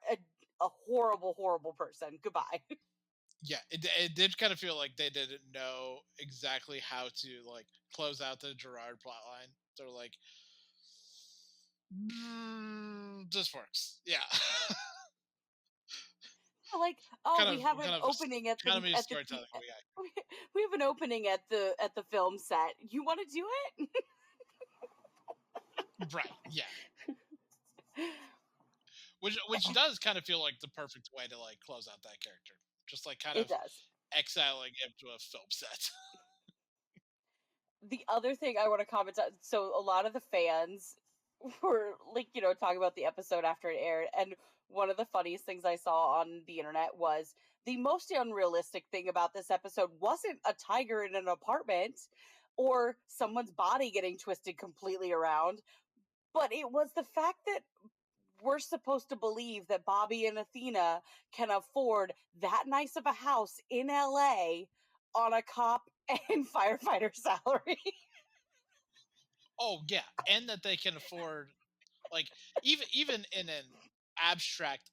a horrible, horrible person. Goodbye. yeah. It did kind of feel like they didn't know exactly how to like close out the Gerard plotline. They're like, this works. Yeah. Like, oh, kind we of have an kind of opening at kind of a the storytelling we got. we have an opening at the film set. You want to do it? Right. Yeah. Which does kind of feel like the perfect way to like close out that character. Just like kind It of does. exiling him to a film set. The other thing I want to comment on, so a lot of the fans were like, talking about the episode after it aired, and one of the funniest things I saw on the internet was the most unrealistic thing about this episode wasn't a tiger in an apartment or someone's body getting twisted completely around, but it was the fact that we're supposed to believe that Bobby and Athena can afford that nice of a house in LA on a cop and firefighter salary. Oh yeah, and that they can afford like even in an abstract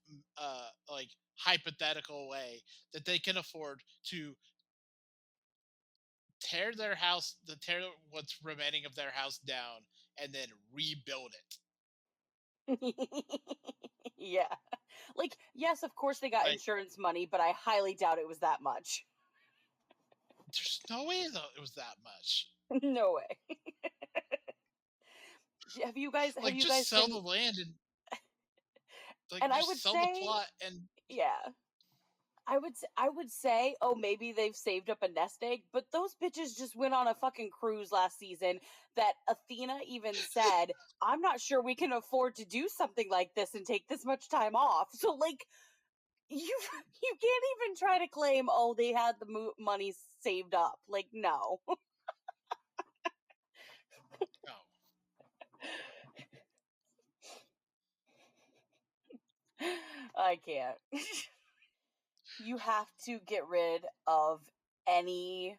like hypothetical way that they can afford to tear what's remaining of their house down and then rebuild it. Yeah. Like, yes, of course they got Like insurance money, but I highly doubt it was that much. there's no way though it was that much. No way. Have Like you just guys sell the been land and like and I would just sell the say, plot and yeah. I would say, oh, maybe they've saved up a nest egg, but those bitches just went on a fucking cruise last season that Athena even said, I'm not sure we can afford to do something like this and take this much time off. So like you you can't even try to claim, oh, they had the money saved up. Like, no. no. I can't. You have to get rid of any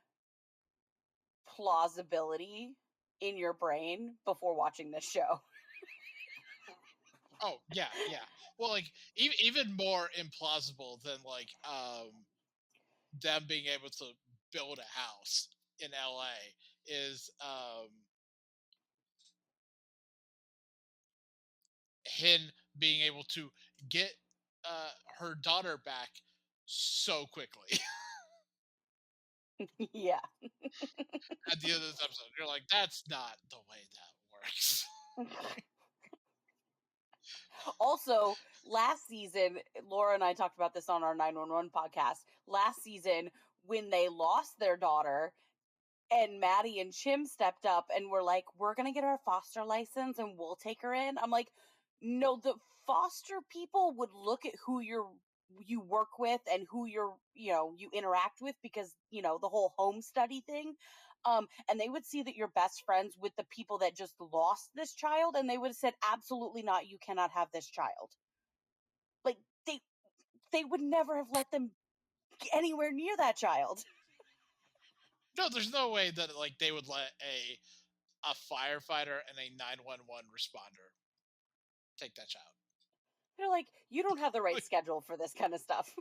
plausibility in your brain before watching this show. Oh yeah, yeah. Well, like even more implausible than like them being able to build a house in LA is Hin being able to get her daughter back so quickly Yeah. at the end of this episode. You're like, that's not the way that works. Also, last season, Laura and I talked about this on our 911 podcast. Last season, when they lost their daughter, and Maddie and Chim stepped up and were like, "We're gonna get our foster license and we'll take her in." I'm like, no, the foster people would look at who you work with and who you interact with, because the whole home study thing. And they would see that you're best friends with the people that just lost this child, and they would have said, absolutely not, you cannot have this child. Like, they would never have let them anywhere near that child. No, there's no way that like they would let a firefighter and a 911 responder take that child. They're like, you don't have the right Like, schedule for this kind of stuff.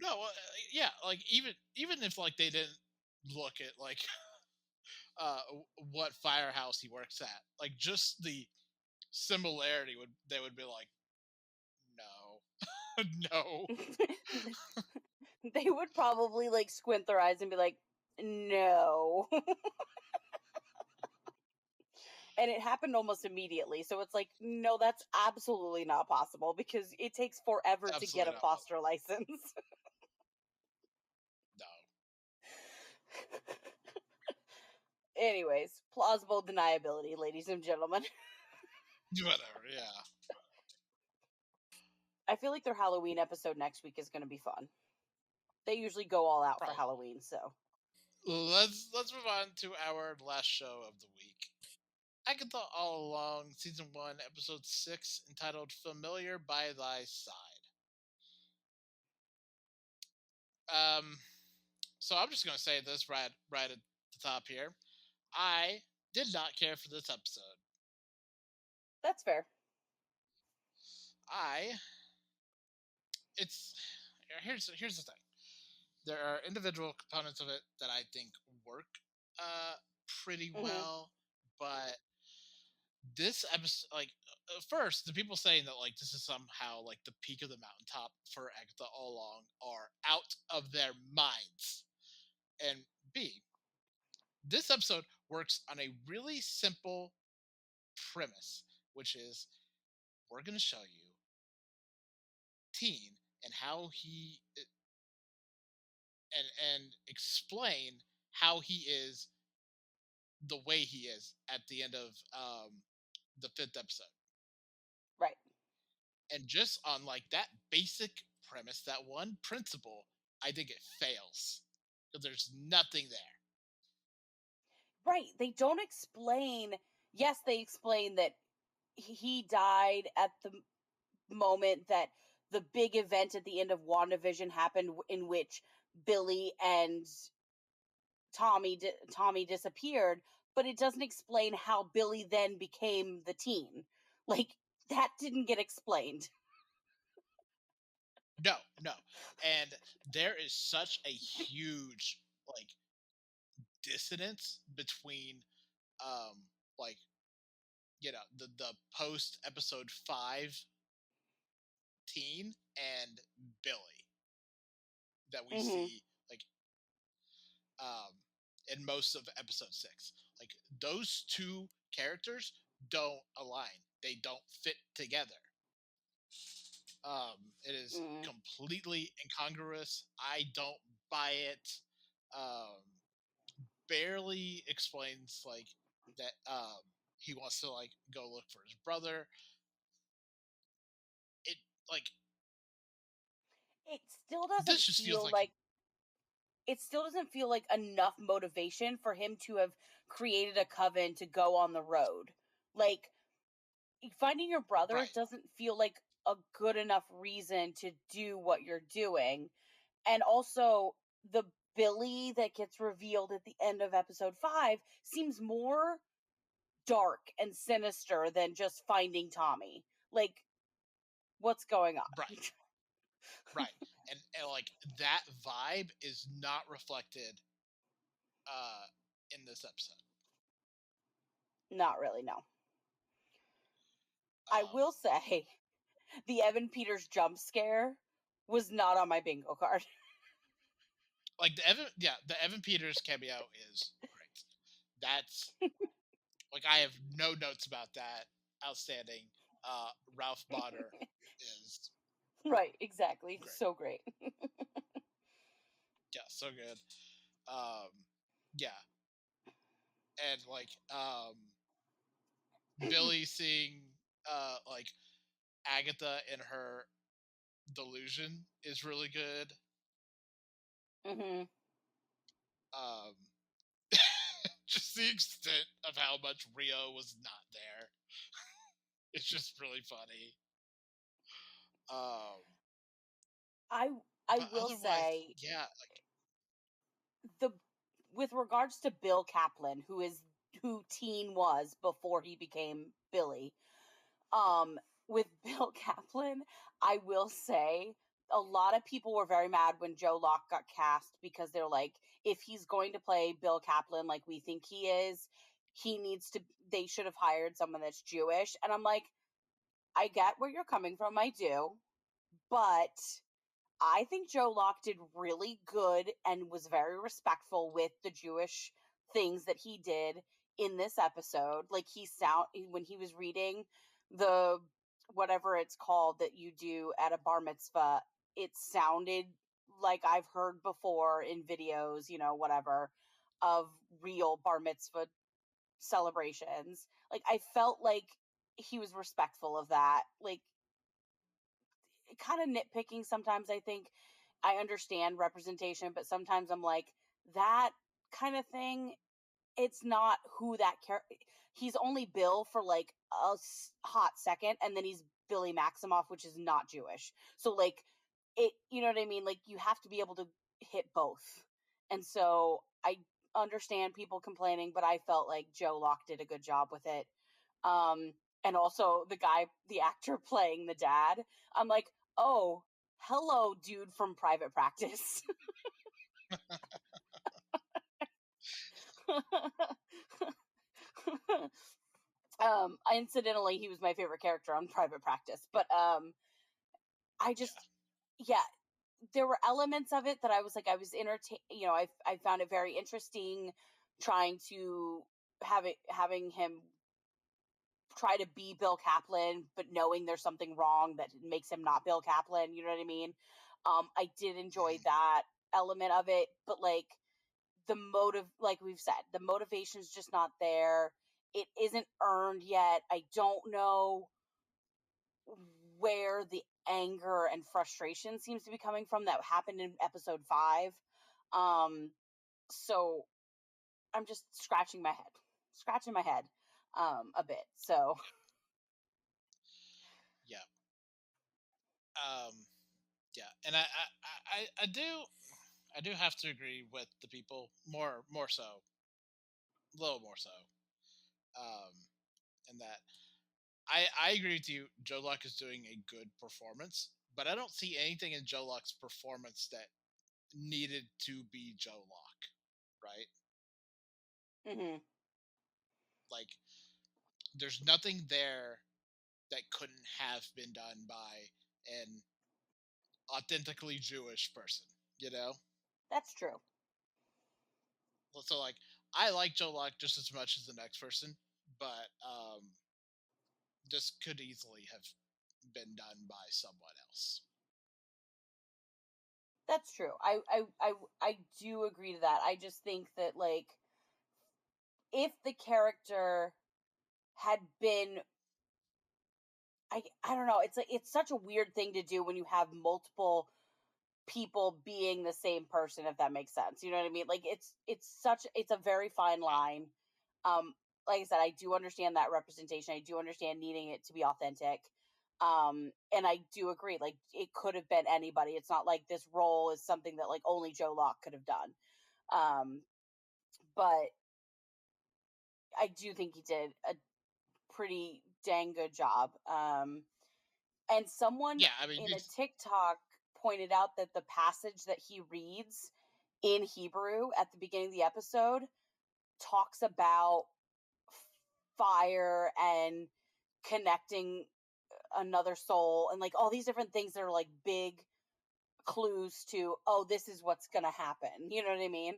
no, yeah, like even if like they didn't look at like what firehouse he works at, like just the similarity would they would be like, no, no, They would probably like squint their eyes and be like, no. And it happened almost immediately. So it's like, no, that's absolutely not possible, because it takes forever to get absolutely a not foster possible. license. No, Anyways, plausible deniability, ladies and gentlemen. whatever. Yeah, I feel like their Halloween episode next week is going to be fun. They usually go all out for probably. Halloween, so. Let's move on to our last show of the week. Agatha All Along, Season 1, Episode 6, entitled Familiar by Thy Side. Um, so I'm just going to say this right at the top here. I did not care for this episode. That's fair. I it's here's the thing. There are individual components of it that I think work uh pretty Hmm. well, but this episode, like, first the people saying that like this is somehow like the peak of the mountaintop for Agatha all along are out of their minds. And B, this episode works on a really simple premise, which is we're going to show you Teen and how he and explain how he is the way he is at the end of the fifth episode. Right. And just on like that basic premise, that one principle, I think it fails because there's nothing there. Right. They don't explain. Yes, they explain that he died at the moment that the big event at the end of WandaVision happened, in which Billy and Tommy disappeared, but it doesn't explain how Billy then became the teen. Like, that didn't get explained. No, no. And there is such a huge like dissonance between um like the post episode 5 Teen and Billy that we Hmm. see like um in most of episode 6. Like those two characters don't align. They don't fit together. It is Mm. completely incongruous. I don't buy it. Um, barely explains like that he wants to like go look for his brother. It like It still this doesn't just feels feel like like enough motivation for him to have created a coven to go on the road. Like, finding your brother right. doesn't feel like a good enough reason to do what you're doing. And also, the Billy that gets revealed at the end of episode 5 seems more dark and sinister than just finding Tommy. Like, what's going on? Right. Right. And like that vibe is not reflected uh in this episode. Not really, no. I Um will say the Evan Peters jump scare was not on my bingo card. like the Evan Peters cameo is great. That's like I have no notes about that. Outstanding. Ralph Bonner is Right, exactly. great. So great. Yeah, so good. Um yeah. And like Billy seeing like Agatha in her delusion is really good. Hmm. Um just the extent of how much Rio was not there. It's just really funny. Um I I but will otherwise, say yeah, the with regards to Bill Kaplan, who Teen was before he became Billy. Um, with Bill Kaplan, I will say a lot of people were very mad when Joe Locke got cast because they're like, if he's going to play Bill Kaplan like we think he is, he needs to. They should have hired someone that's Jewish. And I'm like, I get where you're coming from, I do, but I think Joe Locke did really good and was very respectful with the Jewish things that he did in this episode. Like when he was reading the whatever it's called that you do at a bar mitzvah, it sounded like I've heard before in videos, whatever, of real bar mitzvah celebrations. Like I felt like he was respectful of that. Like kind of nitpicking sometimes. I think I understand representation, but sometimes I'm like, that kind of thing, it's not who that character. He's only Bill for like a hot second, and then he's Billy Maximoff, which is not Jewish. So like you know what I mean? Like you have to be able to hit both. And so I understand people complaining, but I felt like Joe Locke did a good job with it. Um, and also the actor playing the dad, I'm like, oh, hello, dude from Private Practice. Incidentally, he was my favorite character on Private Practice, but I yeah. just, yeah, there were elements of it that I was entertained. I found it very interesting, trying to having him try to be Bill Kaplan, but knowing there's something wrong that makes him not Bill Kaplan. You know what I mean? I did enjoy Mhm. that element of it, but like the motive, like we've said, the motivation's just not there. It isn't earned yet. I don't know where the anger and frustration seems to be coming from that happened in episode 5. Um, so I'm just scratching my head a bit. So Yeah. Um, yeah. And I do have to agree with the people more so, a little more so. Um, in that I agree with you. Joe Luck is doing a good performance, but I don't see anything in Joe Luck's performance that needed to be Joe Luck, right? mhm, Like, there's nothing there that couldn't have been done by an authentically Jewish person, you know? that's true. So, like, I like Joe Luck just as much as the next person, but this could easily have been done by someone else. That's true. I do agree to that. I just think that like if the character had been I don't know, it's like it's such a weird thing to do when you have multiple people being the same person, if that makes sense. You know what I mean? Like it's a very fine line. Um like I said, I do understand that representation. I do understand needing it to be authentic. And I do agree, like it could have been anybody. It's not like this role is something that like only Joe Locke could have done. But I do think he did a pretty dang good job. And someone Yeah, I mean, in a TikTok pointed out that the passage that he reads in Hebrew at the beginning of the episode talks about fire and connecting another soul and like all these different things that are like big clues to, oh, this is what's gonna happen, you know what I mean?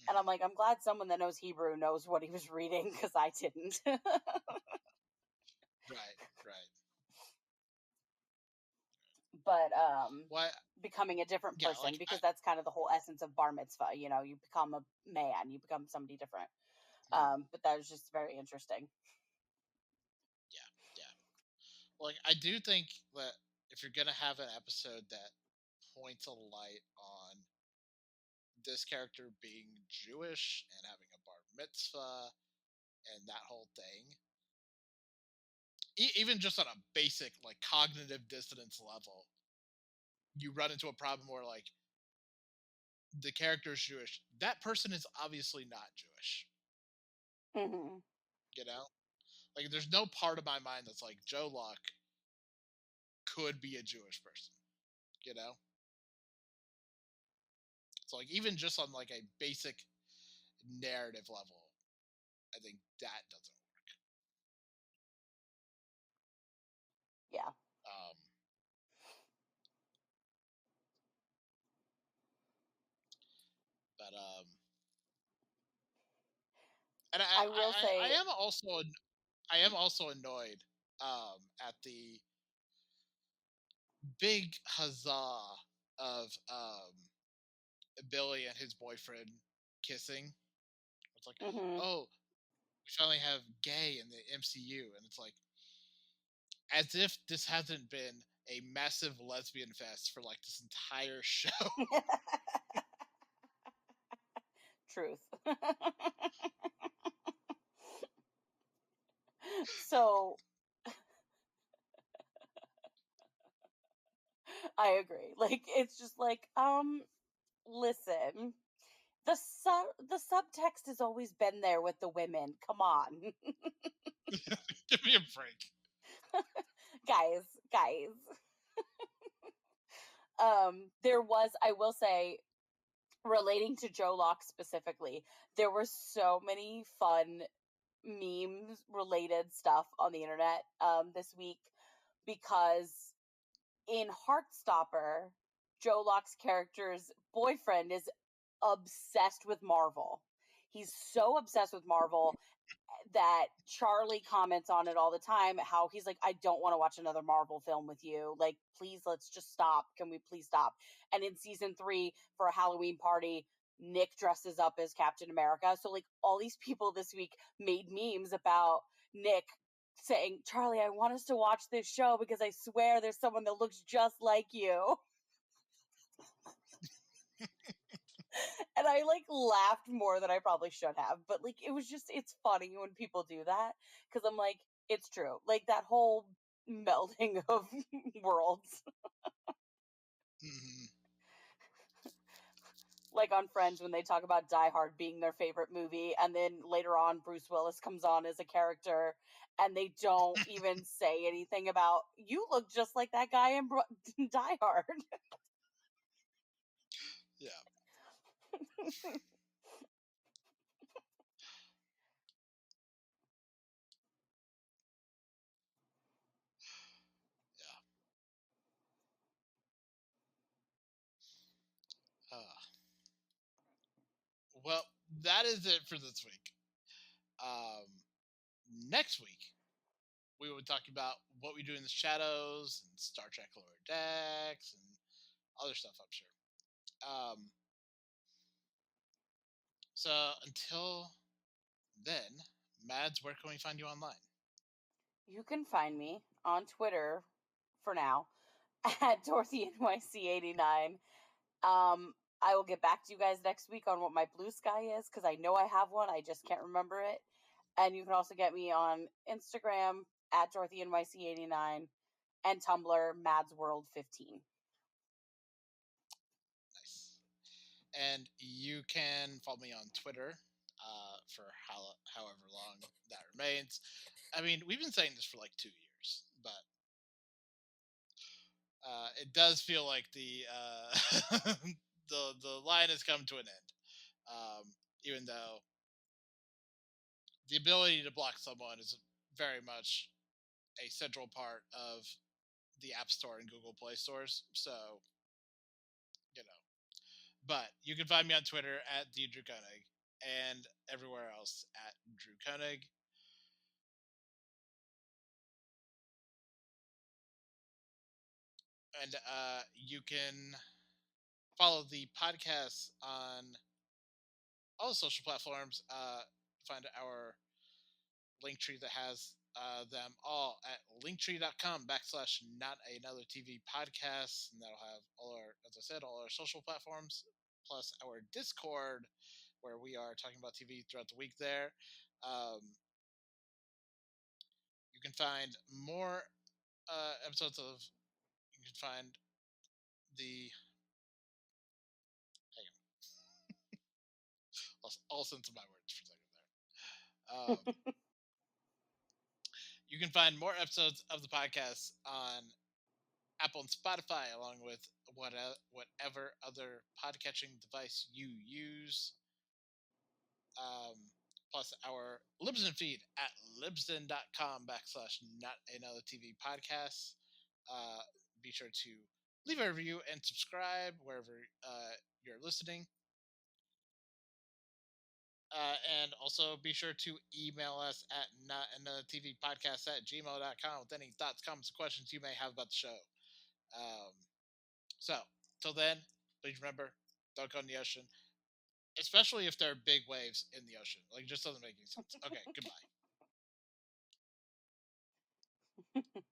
And I'm like, I'm glad someone that knows Hebrew knows what he was reading, because I didn't. right, right. But Why? becoming a different Yeah, person, because that's kind of the whole essence of bar mitzvah, you know, you become a man, you become somebody different. But that was just very interesting. yeah, yeah. Like, I do think that if you're gonna have an episode that points a light on this character being Jewish and having a bar mitzvah and that whole thing, even just on a basic like cognitive dissonance level, you run into a problem where like the character is Jewish. That person is obviously not Jewish. Hmm. You know, like there's no part of my mind that's like Joe Luck could be a Jewish person. You know, so like even just on like a basic narrative level, I think that doesn't work. Yeah. Um, but and I will I say, am also I am also annoyed at the big huzzah of Billy and his boyfriend kissing. It's like, hmm oh, we finally have gay in the MCU, and it's like as if this hasn't been a massive lesbian fest for like this entire show. truth. So I agree. Like it's just like, listen, the subtext has always been there with the women. Come on. Give me a break. Guys. There was, I will say, relating to Joe Locke specifically, there were so many fun memes related stuff on the internet this week, because in Heartstopper, Joe Locke's character's boyfriend is obsessed with Marvel. He's so obsessed with Marvel that Charlie comments on it all the time, how he's like, I don't want to watch another Marvel film with you. Like, please, let's just stop. Can we please stop? And in season 3, for a Halloween party, Nick dresses up as Captain America. So, like, all these people this week made memes about Nick saying, Charlie, I want us to watch this show because I swear there's someone that looks just like you. And I like laughed more than I probably should have, but like it was just, it's funny when people do that, because I'm like, it's true, like that whole melding of worlds. Mm-hmm. Like on Friends, when they talk about Die Hard being their favorite movie, and then later on Bruce Willis comes on as a character, and they don't even say anything about, you look just like that guy in Die Hard. Yeah, yeah. Well, that is it for this week. Um, Next week we will be talking about what we do in the shadows and Star Trek Lower Decks and other stuff, I'm sure. So until then, Mads, where can we find you online? You can find me on Twitter for now at Dorothy NYC89. I will get back to you guys next week on what my blue sky is, because I know I have one. I just can't remember it. And you can also get me on Instagram at Dorothy NYC89 and Tumblr MadsWorld15. Nice. And you can follow me on Twitter for however long that remains. I mean, we've been saying this for like 2 years, but it does feel like the line has come to an end. Even though the ability to block someone is very much a central part of the App Store and Google Play stores. So, you know. But you can find me on Twitter at the Drew Koenig and everywhere else at Drew Koenig. And you can follow the podcast on all the social platforms. Find our link tree that has them all at linktree.com/ not another TV podcast. And that'll have all our, as I said, all our social platforms, plus our Discord, where we are talking about TV throughout the week there. You can find more episodes of, you can find the, hang on, lost all sense of my words for a second there. You can find more episodes of the podcast on Apple and Spotify, along with whatever other podcatching device you use. Plus our Libsyn feed at libsyn.com/ not another TV podcast. Be sure to leave a review and subscribe wherever you're listening. And also be sure to email us at notanothertvpodcast@gmail.com with any thoughts, comments, or questions you may have about the show. So, till then, please remember, don't go in the ocean, especially if there are big waves in the ocean. Like, it just doesn't make any sense. Okay, goodbye.